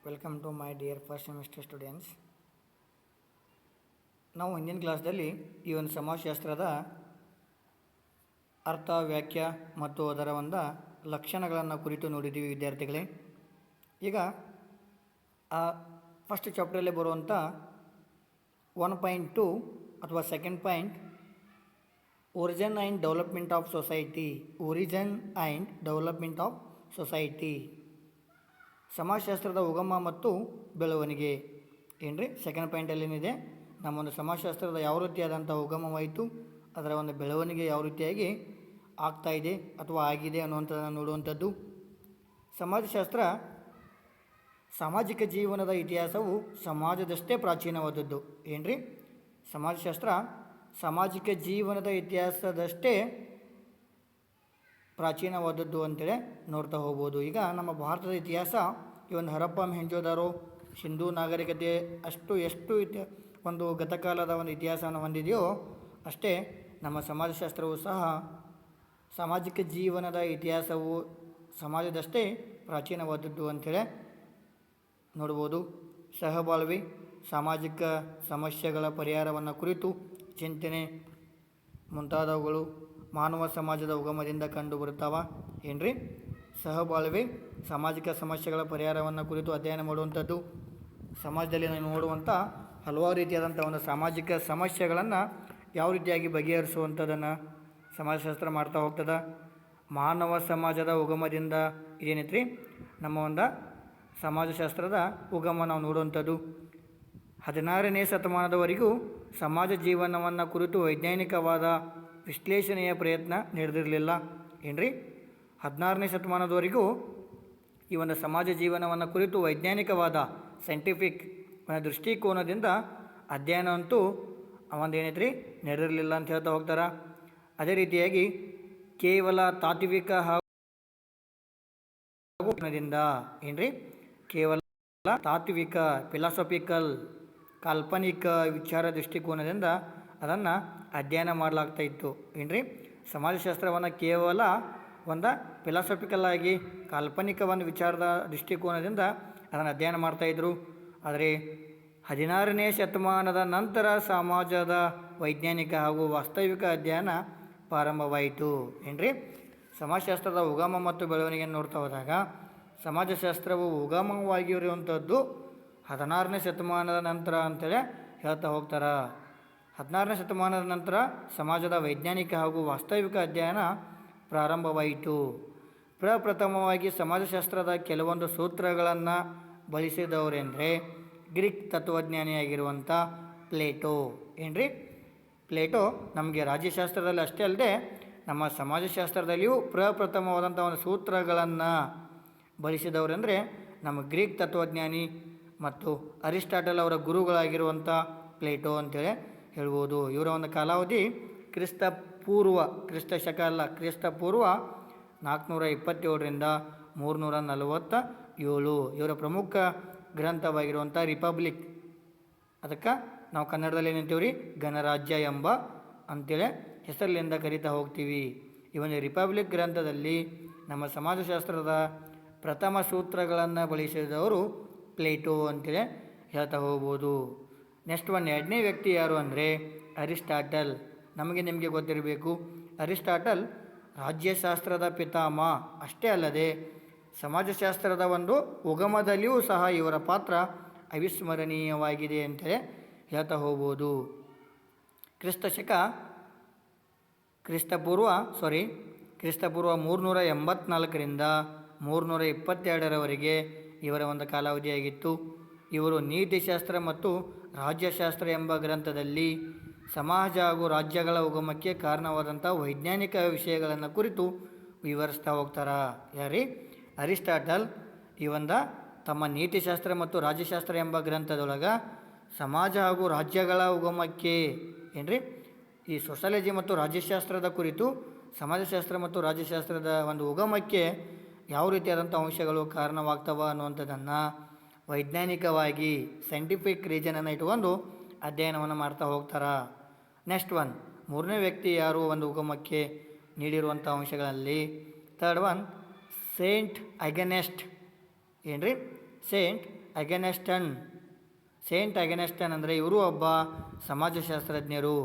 Welcome to my dear first semester students. ನಾವು ಹಿಂದಿನ ಕ್ಲಾಸ್ದಲ್ಲಿ ಈ ಒಂದು ಸಮಾಜಶಾಸ್ತ್ರದ ಅರ್ಥ, ವ್ಯಾಖ್ಯ ಮತ್ತು ಅದರ ಒಂದು ಲಕ್ಷಣಗಳನ್ನು ಕುರಿತು ನೋಡಿದ್ದೀವಿ ವಿದ್ಯಾರ್ಥಿಗಳೇ. ಈಗ ಆ ಫಸ್ಟ್ ಚಾಪ್ಟ್ರಲ್ಲಿ ಬರುವಂಥ 1.2 ಅಥವಾ second point, origin and development of society. Origin and development of society, ಸಮಾಜಶಾಸ್ತ್ರದ ಉಗಮ ಮತ್ತು ಬೆಳವಣಿಗೆ. ಏನ್ರಿ ಸೆಕೆಂಡ್ ಪಾಯಿಂಟಲ್ಲಿ ಏನಿದೆ, ನಮ್ಮೊಂದು ಸಮಾಜಶಾಸ್ತ್ರದ ಯಾವ ರೀತಿಯಾದಂಥ ಉಗಮವಾಯಿತು, ಅದರ ಒಂದು ಬೆಳವಣಿಗೆ ಯಾವ ರೀತಿಯಾಗಿ ಆಗ್ತಾಯಿದೆ ಅಥವಾ ಆಗಿದೆ ಅನ್ನುವಂಥದ್ದನ್ನು ನೋಡುವಂಥದ್ದು. ಸಮಾಜಶಾಸ್ತ್ರ ಸಾಮಾಜಿಕ ಜೀವನದ ಇತಿಹಾಸವು ಸಮಾಜದಷ್ಟೇ ಪ್ರಾಚೀನವಾದದ್ದು. ಏನ್ರಿ ಸಮಾಜಶಾಸ್ತ್ರ ಸಾಮಾಜಿಕ ಜೀವನದ ಇತಿಹಾಸದಷ್ಟೇ ಪ್ರಾಚೀನವಾದದ್ದು ಅಂತೇಳಿ ನೋಡ್ತಾ ಹೋಗ್ಬೋದು. ಈಗ ನಮ್ಮ ಭಾರತದ ಇತಿಹಾಸ ಈ ಒಂದು ಹರಪ್ಪ ಮೊಹೆಂಜೋದಾರೋ ಸಿಂಧೂ ನಾಗರಿಕತೆ ಎಷ್ಟು ಒಂದು ಗತಕಾಲದ ಒಂದು ಇತಿಹಾಸವನ್ನು ಹೊಂದಿದೆಯೋ, ಅಷ್ಟೇ ನಮ್ಮ ಸಮಾಜಶಾಸ್ತ್ರವು ಸಹ ಸಾಮಾಜಿಕ ಜೀವನದ ಇತಿಹಾಸವು ಸಮಾಜದಷ್ಟೇ ಪ್ರಾಚೀನವಾದದ್ದು ಅಂಥೇಳಿ ನೋಡ್ಬೋದು. ಸಹಬಾಳ್ವೆ, ಸಾಮಾಜಿಕ ಸಮಸ್ಯೆಗಳ ಪರಿಹಾರವನ್ನು ಕುರಿತು ಚಿಂತನೆ ಮುಂತಾದವುಗಳು ಮಾನವ ಸಮಾಜದ ಉಗಮದಿಂದ ಕಂಡು ಬರುತ್ತಾವ. ಏನ್ರಿ ಸಹಬಾಳ್ವೆ, ಸಾಮಾಜಿಕ ಸಮಸ್ಯೆಗಳ ಪರಿಹಾರವನ್ನು ಕುರಿತು ಅಧ್ಯಯನ ಮಾಡುವಂಥದ್ದು. ಸಮಾಜದಲ್ಲಿ ನಾವು ನೋಡುವಂಥ ಹಲವಾರು ರೀತಿಯಾದಂಥ ಒಂದು ಸಾಮಾಜಿಕ ಸಮಸ್ಯೆಗಳನ್ನು ಯಾವ ರೀತಿಯಾಗಿ ಬಗೆಹರಿಸುವಂಥದ್ದನ್ನು ಸಮಾಜಶಾಸ್ತ್ರ ಮಾಡ್ತಾ ಹೋಗ್ತದೆ. ಮಾನವ ಸಮಾಜದ ಉಗಮದಿಂದ ಏನೈತ್ರಿ, ನಮ್ಮ ಒಂದು ಸಮಾಜಶಾಸ್ತ್ರದ ಉಗಮ ನಾವು ನೋಡುವಂಥದ್ದು. 16ನೇ ಶತಮಾನದವರೆಗೂ ಸಮಾಜ ಜೀವನವನ್ನು ಕುರಿತು ವೈಜ್ಞಾನಿಕವಾದ ವಿಶ್ಲೇಷಣೆಯ ಪ್ರಯತ್ನ ನಡೆದಿರಲಿಲ್ಲ. ಏನ್ರಿ 16ನೇ ಶತಮಾನದವರೆಗೂ ಈ ಒಂದು ಸಮಾಜ ಜೀವನವನ್ನು ಕುರಿತು ವೈಜ್ಞಾನಿಕವಾದ ಸೈಂಟಿಫಿಕ್ ದೃಷ್ಟಿಕೋನದಿಂದ ಅಧ್ಯಯನ ಅಂತೂ ಒಂದು ಏನೈತ್ರಿ ನಡೆದಿರಲಿಲ್ಲ ಅಂತ ಹೇಳ್ತಾ ಹೋಗ್ತಾರೆ. ಅದೇ ರೀತಿಯಾಗಿ ಕೇವಲ ತಾತ್ವಿಕ ಹಾಗೂ ಏನ್ರಿ ಕೇವಲ ತಾತ್ವಿಕ ಫಿಲಾಸಫಿಕಲ್ ಕಾಲ್ಪನಿಕ ವಿಚಾರ ದೃಷ್ಟಿಕೋನದಿಂದ ಅದನ್ನು ಅಧ್ಯಯನ ಮಾಡಲಾಗ್ತಾ ಇತ್ತು. ಏನ್ರಿ ಸಮಾಜಶಾಸ್ತ್ರವನ್ನು ಕೇವಲ ಒಂದು ಫಿಲಾಸಫಿಕಲ್ ಆಗಿ ಕಾಲ್ಪನಿಕ ಒಂದು ವಿಚಾರದ ದೃಷ್ಟಿಕೋನದಿಂದ ಅದನ್ನು ಅಧ್ಯಯನ ಮಾಡ್ತಾಯಿದ್ರು. ಆದರೆ 16ನೇ ಶತಮಾನದ ನಂತರ ಸಮಾಜದ ವೈಜ್ಞಾನಿಕ ಹಾಗೂ ವಾಸ್ತವಿಕ ಅಧ್ಯಯನ ಪ್ರಾರಂಭವಾಯಿತು. ಏನ್ರಿ ಸಮಾಜಶಾಸ್ತ್ರದ ಉಗಮ ಮತ್ತು ಬೆಳವಣಿಗೆಯನ್ನು ನೋಡ್ತಾ ಹೋದಾಗ ಸಮಾಜಶಾಸ್ತ್ರವು ಉಗಮವಾಗಿರುವಂಥದ್ದು 16ನೇ ಶತಮಾನದ ನಂತರ ಅಂತೇಳಿ ಹೇಳ್ತಾ ಹೋಗ್ತಾರೆ. 16ನೇ ಶತಮಾನದ ನಂತರ ಸಮಾಜದ ವೈಜ್ಞಾನಿಕ ಹಾಗೂ ವಾಸ್ತವಿಕ ಅಧ್ಯಯನ ಪ್ರಾರಂಭವಾಯಿತು. ಪ್ರಪ್ರಥಮವಾಗಿ ಸಮಾಜಶಾಸ್ತ್ರದ ಕೆಲವೊಂದು ಸೂತ್ರಗಳನ್ನು ಬಳಸಿದವರೆಂದರೆ ಗ್ರೀಕ್ ತತ್ವಜ್ಞಾನಿಯಾಗಿರುವಂಥ ಪ್ಲೇಟೋ. ಏನ್ರಿ ಪ್ಲೇಟೋ ನಮಗೆ ರಾಜ್ಯಶಾಸ್ತ್ರದಲ್ಲಿ ಅಷ್ಟೇ ಅಲ್ಲದೆ ನಮ್ಮ ಸಮಾಜಶಾಸ್ತ್ರದಲ್ಲಿಯೂ ಪ್ರಪ್ರಥಮವಾದಂಥ ಒಂದು ಸೂತ್ರಗಳನ್ನು ಬಳಸಿದವರೆಂದರೆ ನಮ್ಮ ಗ್ರೀಕ್ ತತ್ವಜ್ಞಾನಿ ಮತ್ತು ಅರಿಸ್ಟಾಟಲ್ ಅವರ ಗುರುಗಳಾಗಿರುವಂಥ ಪ್ಲೇಟೋ ಅಂತೇಳಿ ಹೇಳ್ಬೋದು. ಇವರ ಒಂದು ಕಾಲಾವಧಿ ಕ್ರಿಸ್ತಪೂರ್ವ 427ರಿಂದ 347. ಇವರ ಪ್ರಮುಖ ಗ್ರಂಥವಾಗಿರುವಂಥ ರಿಪಬ್ಲಿಕ್, ಅದಕ್ಕೆ ನಾವು ಕನ್ನಡದಲ್ಲಿ ಏನಂತೀವಿ ರೀ ಗಣರಾಜ್ಯ ಎಂಬ ಅಂತೇಳಿ ಹೆಸರಿನಿಂದ ಕರಿತಾ ಹೋಗ್ತೀವಿ. ಈ ಒಂದು ರಿಪಬ್ಲಿಕ್ ಗ್ರಂಥದಲ್ಲಿ ನಮ್ಮ ಸಮಾಜಶಾಸ್ತ್ರದ ಪ್ರಥಮ ಸೂತ್ರಗಳನ್ನು ಬಳಸಿದವರು ಪ್ಲೇಟೋ ಅಂತೇಳಿ ಹೇಳ್ತಾ ಹೋಗ್ಬೋದು. ನೆಕ್ಸ್ಟ್ ಎರಡನೇ ವ್ಯಕ್ತಿ ಯಾರು ಅಂದರೆ ಅರಿಸ್ಟಾಟಲ್. ನಿಮಗೆ ಗೊತ್ತಿರಬೇಕು, ಅರಿಸ್ಟಾಟಲ್ ರಾಜ್ಯಶಾಸ್ತ್ರದ ಪಿತಾಮಹ ಅಷ್ಟೇ ಅಲ್ಲದೆ ಸಮಾಜಶಾಸ್ತ್ರದ ಒಂದು ಉಗಮದಲ್ಲಿಯೂ ಸಹ ಇವರ ಪಾತ್ರ ಅವಿಸ್ಮರಣೀಯವಾಗಿದೆ ಅಂತೇಳಿ ಹೇಳ್ತಾ ಹೋಗ್ಬೋದು. ಕ್ರಿಸ್ತಪೂರ್ವ 384ರಿಂದ 322ರವರೆಗೆ ಇವರ ಒಂದು ಕಾಲಾವಧಿಯಾಗಿತ್ತು. ಇವರು ನೀತಿಶಾಸ್ತ್ರ ಮತ್ತು ರಾಜ್ಯಶಾಸ್ತ್ರ ಎಂಬ ಗ್ರಂಥದಲ್ಲಿ ಸಮಾಜ ಹಾಗೂ ರಾಜ್ಯಗಳ ಉಗಮಕ್ಕೆ ಕಾರಣವಾದಂಥ ವೈಜ್ಞಾನಿಕ ವಿಷಯಗಳನ್ನು ಕುರಿತು ವಿವರಿಸ್ತಾ ಹೋಗ್ತಾರೆ. ಯಾರೀ ಅರಿಸ್ಟಾಟಲ್ ಈ ಒಂದು ತಮ್ಮ ನೀತಿಶಾಸ್ತ್ರ ಮತ್ತು ರಾಜ್ಯಶಾಸ್ತ್ರ ಎಂಬ ಗ್ರಂಥದೊಳಗೆ ಸಮಾಜ ಹಾಗೂ ರಾಜ್ಯಗಳ ಉಗಮಕ್ಕೆ ಏನ್ರಿ ಈ ಸೊಸಾಲಜಿ ಮತ್ತು ರಾಜ್ಯಶಾಸ್ತ್ರದ ಕುರಿತು ಸಮಾಜಶಾಸ್ತ್ರ ಮತ್ತು ರಾಜ್ಯಶಾಸ್ತ್ರದ ಒಂದು ಉಗಮಕ್ಕೆ ಯಾವ ರೀತಿಯಾದಂಥ ಅಂಶಗಳು ಕಾರಣವಾಗ್ತವೆ ಅನ್ನುವಂಥದ್ದನ್ನು ವೈಜ್ಞಾನಿಕವಾಗಿ ಸೈಂಟಿಫಿಕ್ ರೀಸನನ್ನು ಇಟ್ಕೊಂಡು ಅಧ್ಯಯನವನ್ನು ಮಾಡ್ತಾ ಹೋಗ್ತಾರೆ. ನೆಕ್ಸ್ಟ್ ಮೂರನೇ ವ್ಯಕ್ತಿ ಯಾರು ಒಂದು ಉಗಮಕ್ಕೆ ನೀಡಿರುವಂಥ ಅಂಶಗಳಲ್ಲಿ ಥರ್ಡ್ ಸೇಂಟ್ ಅಗನೆಸ್ಟ್. ಏನ್ರಿ ಸೇಂಟ್ ಅಗೆನೆಸ್ಟನ್. ಸೇಂಟ್ ಅಗೆನೆಸ್ಟನ್ ಅಂದರೆ ಇವರು ಒಬ್ಬ ಸಮಾಜಶಾಸ್ತ್ರಜ್ಞರು.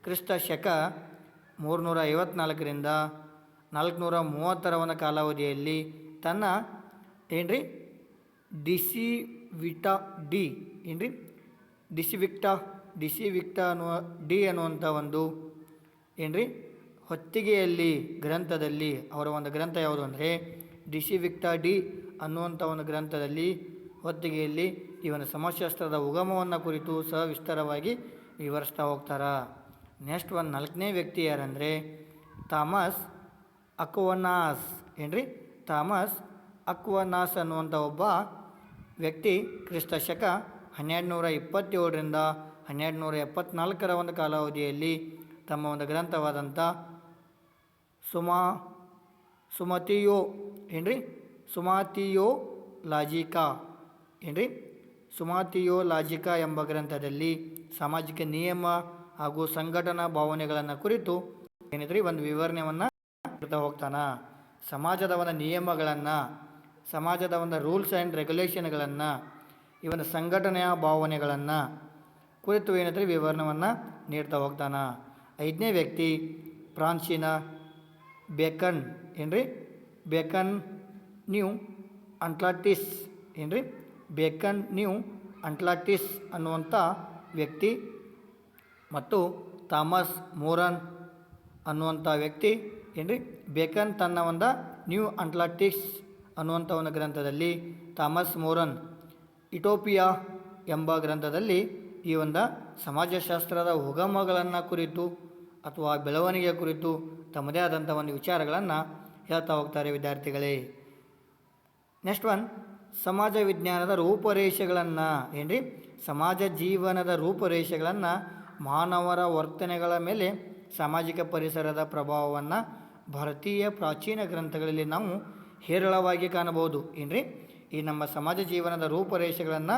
ಕ್ರಿಸ್ತ ಶಕ 354ರಿಂದ 430 ಕಾಲಾವಧಿಯಲ್ಲಿ ತನ್ನ ಏನ್ರಿ ಡಿಸಿವಿಕ್ಟಾ ಅನ್ನುವಂಥ ಒಂದು ಏನ್ರಿ ಹೊತ್ತಿಗೆಯಲ್ಲಿ ಗ್ರಂಥದಲ್ಲಿ ಅವರ ಒಂದು ಗ್ರಂಥ ಯಾವುದು ಅಂದರೆ ಡಿಸಿವಿಕ್ಟಾ ಡಿ ಅನ್ನುವಂಥ ಒಂದು ಗ್ರಂಥದಲ್ಲಿ ಹೊತ್ತಿಗೆಯಲ್ಲಿ ಇವನ ಸಮಾಜಶಾಸ್ತ್ರದ ಉಗಮವನ್ನು ಕುರಿತು ಸವಿಸ್ತಾರವಾಗಿ ವಿವರಿಸ್ತಾ ಹೋಗ್ತಾರ. ನೆಕ್ಸ್ಟ್ ಒಂದು 4ನೇ ವ್ಯಕ್ತಿ ಯಾರಂದರೆ ಥಾಮಸ್ ಅಕ್ವನಾಸ್. ಥಾಮಸ್ ಅಕ್ವನಾಸ್ ಅನ್ನುವಂಥ ಒಬ್ಬ ವ್ಯಕ್ತಿ ಕ್ರಿಸ್ತ ಶಕ 1227ರಿಂದ 1274 ಒಂದು ಕಾಲಾವಧಿಯಲ್ಲಿ ತಮ್ಮ ಒಂದು ಗ್ರಂಥವಾದಂಥ ಸುಮಾತಿಯೋಲಾಜಿಕಾ ಎಂಬ ಗ್ರಂಥದಲ್ಲಿ ಸಾಮಾಜಿಕ ನಿಯಮ ಹಾಗೂ ಸಂಘಟನಾ ಭಾವನೆಗಳನ್ನು ಕುರಿತು ಒಂದು ವಿವರಣೆಯನ್ನು ಕೊಡ್ತಾ ಹೋಗ್ತಾನ. ಸಮಾಜದ ಒಂದು ನಿಯಮಗಳನ್ನು, ಸಮಾಜದ ಒಂದು ರೂಲ್ಸ್ ಆ್ಯಂಡ್ ರೆಗ್ಯುಲೇಷನ್ಗಳನ್ನು, ಇವನ ಸಂಘಟನೆಯ ಭಾವನೆಗಳನ್ನು ಕುರಿತು ವಿವರಣೆಯನ್ನು ನೀಡ್ತಾ ಹೋಗ್ತಾನ. 5ನೇ ವ್ಯಕ್ತಿ ಫ್ರಾನ್ಸಿನ ಬೇಕನ್. ಬೇಕನ್ ನ್ಯೂ ಅಟ್ಲಾಂಟಿಸ್ ಅನ್ನುವಂಥ ವ್ಯಕ್ತಿ ಮತ್ತು ಥಾಮಸ್ ಮೋರನ್ ಅನ್ನುವಂಥ ವ್ಯಕ್ತಿ. ಬೇಕನ್ ತನ್ನ ಒಂದು ನ್ಯೂ ಅಟ್ಲಾಂಟಿಸ್ ಅನ್ನುವಂಥ ಒಂದು ಗ್ರಂಥದಲ್ಲಿ, ಥಾಮಸ್ ಮೋರನ್ ಇಟೋಪಿಯಾ ಎಂಬ ಗ್ರಂಥದಲ್ಲಿ ಈ ಒಂದು ಸಮಾಜಶಾಸ್ತ್ರದ ಉಗಮಗಳನ್ನು ಕುರಿತು ಅಥವಾ ಬೆಳವಣಿಗೆಯ ಕುರಿತು ತಮ್ಮದೇ ಆದಂಥ ಒಂದು ವಿಚಾರಗಳನ್ನು ಹೇಳ್ತಾ ಹೋಗ್ತಾರೆ ವಿದ್ಯಾರ್ಥಿಗಳೇ. ನೆಕ್ಸ್ಟ್ ಒನ್ ಸಮಾಜ ವಿಜ್ಞಾನದ ರೂಪರೇಷೆಗಳನ್ನು ಸಮಾಜ ಜೀವನದ ರೂಪರೇಷೆಗಳನ್ನು, ಮಾನವರ ವರ್ತನೆಗಳ ಮೇಲೆ ಸಾಮಾಜಿಕ ಪರಿಸರದ ಪ್ರಭಾವವನ್ನು ಭಾರತೀಯ ಪ್ರಾಚೀನ ಗ್ರಂಥಗಳಲ್ಲಿ ನಾವು ಹೇರಳವಾಗಿ ಕಾಣಬಹುದು. ಈ ನಮ್ಮ ಸಮಾಜ ಜೀವನದ ರೂಪರೇಷೆಗಳನ್ನು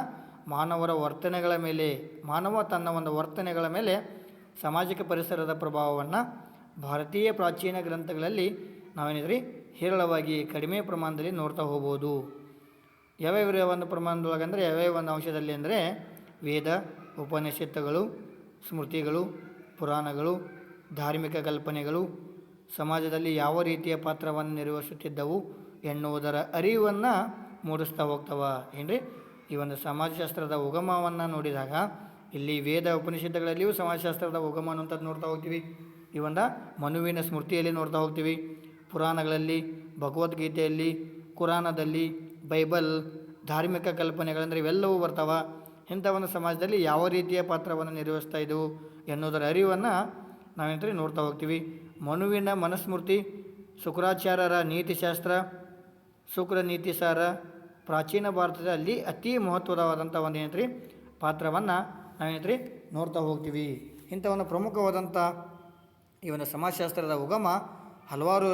ಮಾನವರ ವರ್ತನೆಗಳ ಮೇಲೆ, ಮಾನವ ತನ್ನ ಒಂದು ವರ್ತನೆಗಳ ಮೇಲೆ ಸಾಮಾಜಿಕ ಪರಿಸರದ ಪ್ರಭಾವವನ್ನು ಭಾರತೀಯ ಪ್ರಾಚೀನ ಗ್ರಂಥಗಳಲ್ಲಿ ಹೇರಳವಾಗಿ ಕಡಿಮೆ ಪ್ರಮಾಣದಲ್ಲಿ ನೋಡ್ತಾ ಹೋಗ್ಬೋದು. ಯಾವ್ಯಾವ ಒಂದು ಪ್ರಮಾಣದೊಳಗಂದರೆ ಯಾವ್ಯಾವ ಒಂದು ಅಂಶದಲ್ಲಿ ಅಂದರೆ ವೇದ, ಉಪನಿಷತ್ತುಗಳು, ಸ್ಮೃತಿಗಳು, ಪುರಾಣಗಳು, ಧಾರ್ಮಿಕ ಕಲ್ಪನೆಗಳು ಸಮಾಜದಲ್ಲಿ ಯಾವ ರೀತಿಯ ಪಾತ್ರವನ್ನು ನಿರ್ವಹಿಸುತ್ತಿದ್ದವು ಎನ್ನುವುದರ ಅರಿವನ್ನು ಮೂಡಿಸ್ತಾ ಹೋಗ್ತವ. ಈ ಒಂದು ಸಮಾಜಶಾಸ್ತ್ರದ ಉಗಮವನ್ನು ನೋಡಿದಾಗ ಇಲ್ಲಿ ವೇದ ಉಪನಿಷತ್ತುಗಳಲ್ಲಿಯೂ ಸಮಾಜಶಾಸ್ತ್ರದ ಉಗಮ ಅನ್ನುವಂಥದ್ದು ನೋಡ್ತಾ ಹೋಗ್ತೀವಿ. ಈ ಒಂದು ಮನುವಿನ ಸ್ಮೃತಿಯಲ್ಲಿ ನೋಡ್ತಾ ಹೋಗ್ತೀವಿ. ಪುರಾಣಗಳಲ್ಲಿ, ಭಗವದ್ಗೀತೆಯಲ್ಲಿ, ಕುರಾನದಲ್ಲಿ, ಬೈಬಲ್, ಧಾರ್ಮಿಕ ಕಲ್ಪನೆಗಳಂದರೆ ಇವೆಲ್ಲವೂ ಬರ್ತಾವ. ಇಂಥ ಒಂದು ಸಮಾಜದಲ್ಲಿ ಯಾವ ರೀತಿಯ ಪಾತ್ರವನ್ನು ನಿರ್ವಹಿಸ್ತಾ ಇದ್ದವು ಎನ್ನುವುದರ ಅರಿವನ್ನು ನೋಡ್ತಾ ಹೋಗ್ತೀವಿ. ಮನುವಿನ ಮನುಸ್ಮೃತಿ, ಶುಕ್ರಾಚಾರ್ಯರ ನೀತಿಶಾಸ್ತ್ರ, ಶುಕ್ರ ನೀತಿಸಾರ ಪ್ರಾಚೀನ ಭಾರತದಲ್ಲಿ ಅತಿ ಮಹತ್ವವಾದಂಥ ಒಂದು ಪಾತ್ರವನ್ನು ನೋಡ್ತಾ ಹೋಗ್ತೀವಿ. ಇಂಥ ಒಂದು ಪ್ರಮುಖವಾದಂಥ ಈ ಒಂದು ಸಮಾಜಶಾಸ್ತ್ರದ ಉಗಮ ಹಲವಾರು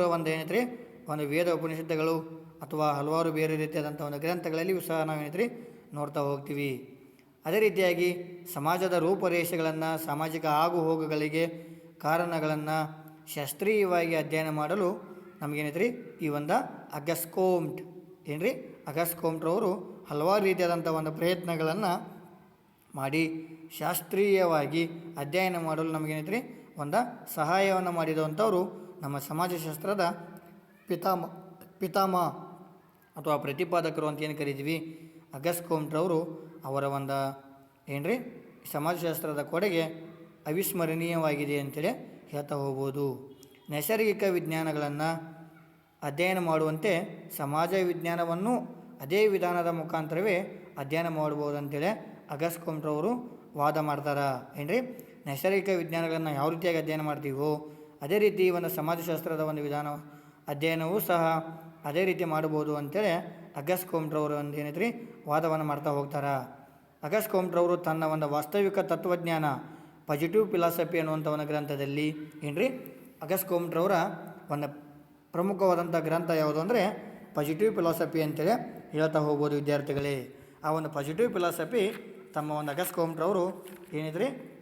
ಒಂದು ವೇದ ಉಪನಿಷತ್ತುಗಳು ಅಥವಾ ಹಲವಾರು ಬೇರೆ ರೀತಿಯಾದಂಥ ಒಂದು ಗ್ರಂಥಗಳಲ್ಲಿಯೂ ಸಹ ನಾವು ನೋಡ್ತಾ ಹೋಗ್ತೀವಿ. ಅದೇ ರೀತಿಯಾಗಿ ಸಮಾಜದ ರೂಪರೇಷೆಗಳನ್ನು, ಸಾಮಾಜಿಕ ಆಗುಹೋಗುಗಳಿಗೆ ಕಾರಣಗಳನ್ನು ಶಾಸ್ತ್ರೀಯವಾಗಿ ಅಧ್ಯಯನ ಮಾಡಲು ನಮಗೇನೈತ್ರಿ ಈ ಒಂದು ಅಗಸ್ಕೋಮ್ಟ್ರವರು ಹಲವಾರು ರೀತಿಯಾದಂಥ ಒಂದು ಪ್ರಯತ್ನಗಳನ್ನು ಮಾಡಿ ಶಾಸ್ತ್ರೀಯವಾಗಿ ಅಧ್ಯಯನ ಮಾಡಲು ನಮಗೇನೈತ್ರಿ ಒಂದು ಸಹಾಯವನ್ನು ಮಾಡಿದಂಥವರು ನಮ್ಮ ಸಮಾಜಶಾಸ್ತ್ರದ ಪಿತಾಮಹ ಅಥವಾ ಪ್ರತಿಪಾದಕರು ಅಂತ ಏನು ಕರಿತೀವಿ. ಅಗಸ್ಕೋಮ್ಟ್ರವರು ಅವರ ಒಂದು ಸಮಾಜಶಾಸ್ತ್ರದ ಕೊಡುಗೆ ಅವಿಸ್ಮರಣೀಯವಾಗಿದೆ ಅಂತೇಳಿ ಹೇಳ್ತಾ ಹೋಗ್ಬೋದು. ನೈಸರ್ಗಿಕ ವಿಜ್ಞಾನಗಳನ್ನು ಅಧ್ಯಯನ ಮಾಡುವಂತೆ ಸಮಾಜ ವಿಜ್ಞಾನವನ್ನು ಅದೇ ವಿಧಾನದ ಮುಖಾಂತರವೇ ಅಧ್ಯಯನ ಮಾಡ್ಬೋದು ಅಂತೇಳಿ ಅಗಸ್ಕೋಮ್ಟ್ರವರು ವಾದ ಮಾಡ್ತಾರೆ. ನೈಸರ್ಗಿಕ ವಿಜ್ಞಾನಗಳನ್ನು ಯಾವ ರೀತಿಯಾಗಿ ಅಧ್ಯಯನ ಮಾಡ್ತೀವೋ ಅದೇ ರೀತಿ ಒಂದು ಸಮಾಜಶಾಸ್ತ್ರದ ಒಂದು ವಿಧಾನ ಅಧ್ಯಯನವೂ ಸಹ ಅದೇ ರೀತಿ ಮಾಡ್ಬೋದು ಅಂತೇಳಿ ಅಗಸ್ಕೋಮ್ಟ್ರವರು ಒಂದು ವಾದವನ್ನು ಮಾಡ್ತಾ ಹೋಗ್ತಾರೆ. ಅಗಸ್ಕೋಮ್ಟ್ರವರು ತನ್ನ ಒಂದು ವಾಸ್ತವಿಕ ತತ್ವಜ್ಞಾನ ಪಾಸಿಟಿವ್ ಫಿಲಾಸಫಿ ಅನ್ನುವಂಥ ಒಂದು ಗ್ರಂಥದಲ್ಲಿ ಅಗಸ್ಕೋಮ್ಟ್ರವರ ಒಂದು ಪ್ರಮುಖವಾದಂಥ ಗ್ರಂಥ ಯಾವುದು ಅಂದರೆ ಪಾಸಿಟಿವ್ ಫಿಲಾಸಫಿ ಅಂತೇಳಿ ಹೇಳ್ತಾ ಹೋಗ್ಬೋದು ವಿದ್ಯಾರ್ಥಿಗಳೇ. ಆ ಒಂದು ಪಾಸಿಟಿವ್ ಫಿಲಾಸಫಿ ತಮ್ಮ ಒಂದು ಅಗಸ್ಕೋಮ್ಟ್ರವರು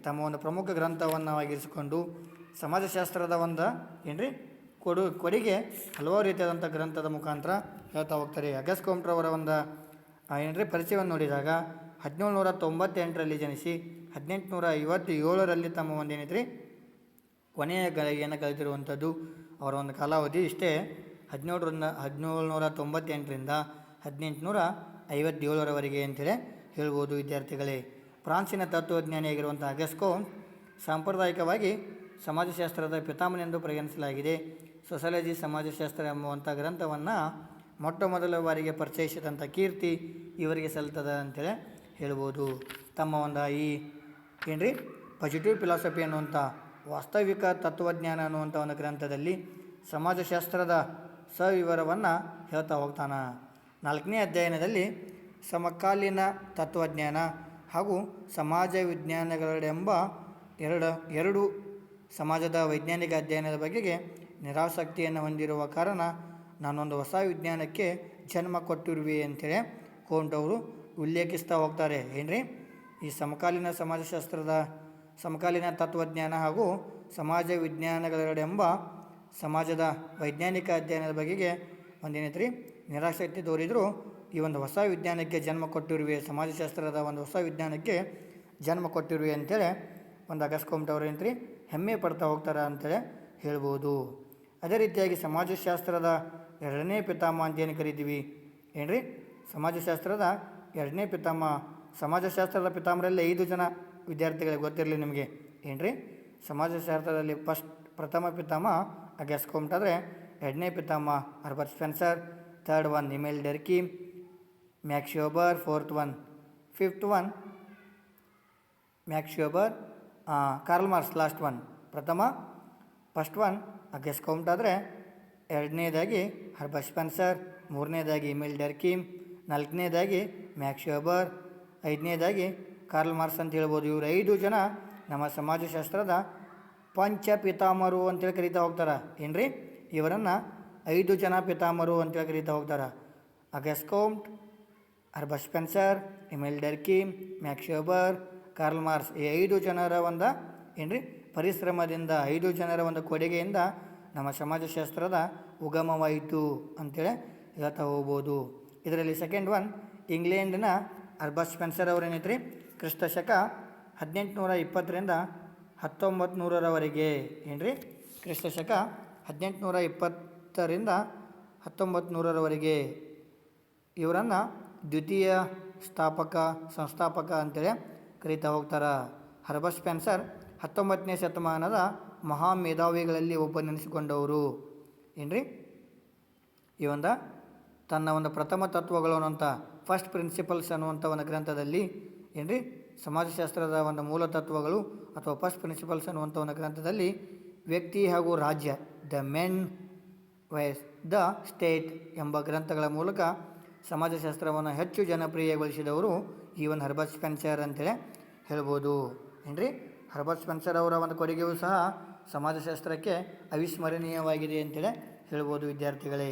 ತಮ್ಮ ಒಂದು ಪ್ರಮುಖ ಗ್ರಂಥವನ್ನು ಆಗಿರಿಸಿಕೊಂಡು ಸಮಾಜಶಾಸ್ತ್ರದ ಒಂದು ಕೊಡುಗೆ ಹಲವಾರು ರೀತಿಯಾದಂಥ ಗ್ರಂಥದ ಮುಖಾಂತರ ಹೇಳ್ತಾ ಹೋಗ್ತಾರೆ. ಅಗಸ್ಕೋಮ್ಟ್ರವರ ಒಂದು ಏನಂದರೆ ಪರಿಚಯವನ್ನು ನೋಡಿದಾಗ 1798ರಲ್ಲಿ ಜನಿಸಿ 1857ರಲ್ಲಿ ತಮ್ಮ ಒಂದು ಏನೈತ್ರಿ ಕೊನೆಯ ಗಳಿಗೆಯನ್ನು ಕಳೆದಿರುವಂಥದ್ದು. ಅವರ ಒಂದು ಕಾಲಾವಧಿ ಇಷ್ಟೇ 1798ರಿಂದ 1857ರವರೆಗೆ ಅಂತೇಳಿ ಹೇಳ್ಬೋದು ವಿದ್ಯಾರ್ಥಿಗಳೇ. ಫ್ರಾನ್ಸಿನ ತತ್ವಜ್ಞಾನಿಯಾಗಿರುವಂಥ ಅಗಸ್ಕೋ ಸಾಂಪ್ರದಾಯಿಕವಾಗಿ ಸಮಾಜಶಾಸ್ತ್ರದ ಪಿತಾಮಹನೆಂದು ಪರಿಗಣಿಸಲಾಗಿದೆ. ಸೊಸಾಲಜಿ ಸಮಾಜಶಾಸ್ತ್ರ ಎಂಬುವಂಥ ಗ್ರಂಥವನ್ನು ಮೊಟ್ಟ ಮೊದಲ ಬಾರಿಗೆ ಪರಿಚಯಿಸಿದಂಥ ಕೀರ್ತಿ ಇವರಿಗೆ ಸಲ್ತದ ಅಂತೇಳಿ ಹೇಳ್ಬೋದು. ತಮ್ಮ ಒಂದು ಈ ಏನ್ರಿ ಪಾಸಿಟಿವ್ ಫಿಲಾಸಫಿ ಅನ್ನುವಂಥ ವಾಸ್ತವಿಕ ತತ್ವಜ್ಞಾನ ಅನ್ನುವಂಥ ಒಂದು ಗ್ರಂಥದಲ್ಲಿ ಸಮಾಜಶಾಸ್ತ್ರದ ಸವಿವರವನ್ನು ಹೇಳ್ತಾ ಹೋಗ್ತಾನೆ. 4ನೇ ಅಧ್ಯಯನದಲ್ಲಿ ಸಮಕಾಲೀನ ತತ್ವಜ್ಞಾನ ಹಾಗೂ ಸಮಾಜ ವಿಜ್ಞಾನಗಳೆಂಬ ಎರಡು ಸಮಾಜದ ವೈಜ್ಞಾನಿಕ ಅಧ್ಯಯನದ ಬಗೆಗೆ ನಿರಾಸಕ್ತಿಯನ್ನು ಹೊಂದಿರುವ ಕಾರಣ ನಾನೊಂದು ಹೊಸ ವಿಜ್ಞಾನಕ್ಕೆ ಜನ್ಮ ಕೊಟ್ಟಿರುವೆ ಅಂತೇಳಿ ಕೋಂಟ್ ಅವರು ಉಲ್ಲೇಖಿಸ್ತಾ ಹೋಗ್ತಾರೆ. ಏನ್ರಿ ಈ ಸಮಕಾಲೀನ ತತ್ವಜ್ಞಾನ ಹಾಗೂ ಸಮಾಜ ವಿಜ್ಞಾನಗಳೆಂಬ ಸಮಾಜದ ವೈಜ್ಞಾನಿಕ ಅಧ್ಯಯನದ ಬಗೆಗೆ ಒಂದೇನೈತ್ರಿ ನಿರಾಸಕ್ತಿ ತೋರಿದರೂ ಈ ಒಂದು ಹೊಸ ವಿಜ್ಞಾನಕ್ಕೆ ಜನ್ಮ ಕೊಟ್ಟಿರುವೆ, ಸಮಾಜಶಾಸ್ತ್ರದ ಒಂದು ಹೊಸ ವಿಜ್ಞಾನಕ್ಕೆ ಜನ್ಮ ಕೊಟ್ಟಿರುವೆ ಅಂತೇಳಿ ಒಂದು ಅಗಸ್ಕೋಂಟ್ ಅವರು ಏನಂತ್ರಿ ಹೆಮ್ಮೆ ಪಡ್ತಾ ಹೋಗ್ತಾರೆ ಅಂತೇಳಿ ಹೇಳ್ಬೋದು. ಅದೇ ರೀತಿಯಾಗಿ ಸಮಾಜಶಾಸ್ತ್ರದ 2ನೇ ಪಿತಾಮಹ ಅಂತೇನು ಕರಿತೀವಿ ಏನ್ರಿ ಸಮಾಜಶಾಸ್ತ್ರದ 2ನೇ ಪಿತಾಮಹ. ಸಮಾಜಶಾಸ್ತ್ರದ ಪಿತಾಮಹರಲ್ಲಿ 5 ಜನ ವಿದ್ಯಾರ್ಥಿಗಳಿಗೆ ಗೊತ್ತಿರಲಿ ನಿಮಗೆ ಏನ್ರಿ ಸಮಾಜಶಾಸ್ತ್ರದಲ್ಲಿ ಪ್ರಥಮ ಪಿತಾಮಹ ಅಗಸ್ಕೋಂಟ್ ಆದರೆ 2ನೇ ಪಿತಾಮಹ Herbert Spencer, 3rd one Emile Durkheim, Max Weber, 4th one, 5th one Max Weber, Karl Marx last one. First one Auguste Comte ಆದರೆ 2ನೇದಾಗಿ ಹರ್ಬರ್ಟ್ ಸ್ಪೆನ್ಸರ್, 3ನೇದಾಗಿ ಇಮೇಲ್ ಡೆರ್ಕೀಮ್, 4ನೇದಾಗಿ ಮ್ಯಾಕ್ಸ್ ವೆಬರ್, 5ನೇದಾಗಿ ಕಾರ್ಲ್ ಮಾರ್ಕ್ಸ್ ಅಂತ ಹೇಳ್ಬೋದು. ಇವರು 5 ಜನ ನಮ್ಮ ಸಮಾಜಶಾಸ್ತ್ರದ ಪಂಚ ಪಿತಾಮಹರು ಅಂತೇಳಿ ಕರೀತಾ ಹೋಗ್ತಾರೆ ಏನ್ರಿ. ಇವರನ್ನು 5 ಜನ ಪಿತಾಮಹರು ಅಂತೇಳಿ ಕರೀತಾ ಹೋಗ್ತಾರೆ. Auguste Comte, Herbert Spencer, Emile Durkheim, Max Weber, Karl Marx ಈ 5 ಜನರ ಒಂದು ಏನ್ರಿ ಪರಿಶ್ರಮದಿಂದ 5 ಜನರ ಒಂದು ಕೊಡುಗೆಯಿಂದ ನಮ್ಮ ಸಮಾಜಶಾಸ್ತ್ರದ ಉಗಮವಾಯಿತು ಅಂತೇಳಿ ಹೇಳ್ತಾ ಹೋಗ್ಬೋದು. ಇದರಲ್ಲಿ ಸೆಕೆಂಡ್ ಒನ್ ಇಂಗ್ಲೆಂಡಿನ ಹರ್ಬರ್ಟ್ ಸ್ಪೆನ್ಸರ್ ಅವರೇನೈತ್ರಿ ಕ್ರಿಸ್ತಶಕ 1820ರಿಂದ 1900ರವರೆಗೆ ಏನ್ರಿ ಕ್ರಿಸ್ತಶಕ 1820ರಿಂದ 1900ರವರೆಗೆ ಇವರನ್ನು ದ್ವಿತೀಯ ಸಂಸ್ಥಾಪಕ ಅಂತೇಳಿ ಕರೀತಾ ಹೋಗ್ತಾರೆ. ಹರ್ಬರ್ಟ್ ಸ್ಪೆನ್ಸರ್ 19ನೇ ಶತಮಾನದ ಮಹಾ ಮೇಧಾವಿಗಳಲ್ಲಿ ಒಬ್ಬನೆನಿಸಿಕೊಂಡವರು ಏನ್ರಿ. ಈ ಒಂದು ತನ್ನ ಒಂದು ಪ್ರಥಮ ತತ್ವಗಳು ಅನ್ನುವಂಥ ಫಸ್ಟ್ ಪ್ರಿನ್ಸಿಪಲ್ಸ್ ಅನ್ನುವಂಥ ಒಂದು ಗ್ರಂಥದಲ್ಲಿ ಏನ್ರಿ ಸಮಾಜಶಾಸ್ತ್ರದ ಒಂದು ಮೂಲ ತತ್ವಗಳು ಅಥವಾ ಫಸ್ಟ್ ಪ್ರಿನ್ಸಿಪಲ್ಸ್ ಅನ್ನುವಂಥ ಒಂದು ಗ್ರಂಥದಲ್ಲಿ ವ್ಯಕ್ತಿ ಹಾಗೂ ರಾಜ್ಯ the man versus the state ಎಂಬ ಗ್ರಂಥಗಳ ಮೂಲಕ ಸಮಾಜಶಾಸ್ತ್ರವನ್ನು ಹೆಚ್ಚು ಜನಪ್ರಿಯಗೊಳಿಸಿದವರು ಈ ಒಂದು ಹರ್ಬರ್ಟ್ ಸ್ಪೆನ್ಸರ್ ಅಂತೇಳಿ ಹೇಳ್ಬೋದು ಏನ್ರಿ. ಹರ್ಬರ್ಟ್ ಸ್ಪೆನ್ಸರ್ ಅವರ ಒಂದು ಕೊಡುಗೆಯೂ ಸಹ ಸಮಾಜಶಾಸ್ತ್ರಕ್ಕೆ ಅವಿಸ್ಮರಣೀಯವಾಗಿದೆ ಅಂತೇಳಿ ಹೇಳ್ಬೋದು ವಿದ್ಯಾರ್ಥಿಗಳೇ.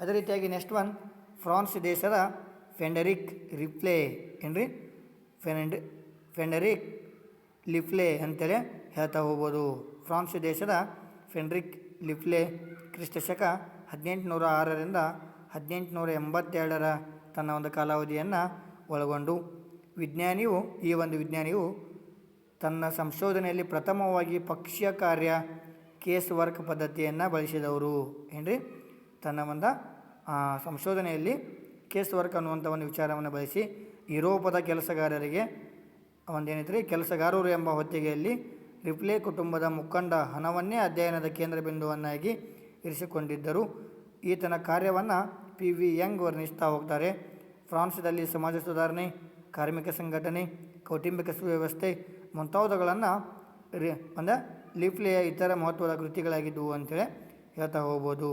ಅದೇ ರೀತಿಯಾಗಿ ನೆಕ್ಸ್ಟ್ ಒನ್ ಫ್ರಾನ್ಸ್ ದೇಶದ ಫೆಡೆರಿಕ್ ಲಿಫ್ಲೆ ಏನ್ರಿ ಫೆಡೆರಿಕ್ ಲಿಫ್ಲೆ ಅಂತೇಳಿ ಹೇಳ್ತಾ ಹೋಗ್ಬೋದು. ಫ್ರಾನ್ಸ್ ದೇಶದ ಫೆಡೆರಿಕ್ ಲಿಫ್ಲೆ ಕ್ರಿಸ್ತಶಕ 1806ರಿಂದ 1882ರ ತನ್ನ ಒಂದು ಕಾಲಾವಧಿಯನ್ನು ಒಳಗೊಂಡು ಈ ಒಂದು ವಿಜ್ಞಾನಿಯು ತನ್ನ ಸಂಶೋಧನೆಯಲ್ಲಿ ಪ್ರಥಮವಾಗಿ ಪಕ್ಷೀಯ ಕಾರ್ಯ ಕೇಸ್ ವರ್ಕ್ ಪದ್ಧತಿಯನ್ನು ಬಳಸಿದವರು ಏನ್ರಿ. ತನ್ನ ಒಂದು ಸಂಶೋಧನೆಯಲ್ಲಿ ಕೇಸ್ ವರ್ಕ್ ಅನ್ನುವಂಥ ಒಂದು ವಿಚಾರವನ್ನು ಬಳಸಿ ಯುರೋಪದ ಕೆಲಸಗಾರರಿಗೆ ಒಂದೇನೈತ್ರಿ ಕೆಲಸಗಾರರು ಎಂಬ ಹೊತ್ತಿಗೆಯಲ್ಲಿ ರಿಪ್ಲೆ ಕುಟುಂಬದ ಮುಖಂಡ ಹಣವನ್ನೇ ಅಧ್ಯಯನದ ಕೇಂದ್ರ ಬಿಂದುವನ್ನಾಗಿ ಇರಿಸಿಕೊಂಡಿದ್ದರು. ಈತನ ಕಾರ್ಯವನ್ನು PV ಯಂಗ್ ವರ್ಣಿಸ್ತಾ ಹೋಗ್ತಾರೆ. ಫ್ರಾನ್ಸ್ದಲ್ಲಿ ಸಮಾಜ ಸುಧಾರಣೆ, ಕಾರ್ಮಿಕ ಸಂಘಟನೆ, ಕೌಟುಂಬಿಕ ಸುವ್ಯವಸ್ಥೆ ಮುಂತಾದವುಗಳನ್ನು ಲಿಫ್ಲೆಯ ಇತರ ಮಹತ್ವದ ಕೃತಿಗಳಾಗಿದ್ದವು ಅಂತೇಳಿ ಹೇಳ್ತಾ ಹೋಗ್ಬೋದು.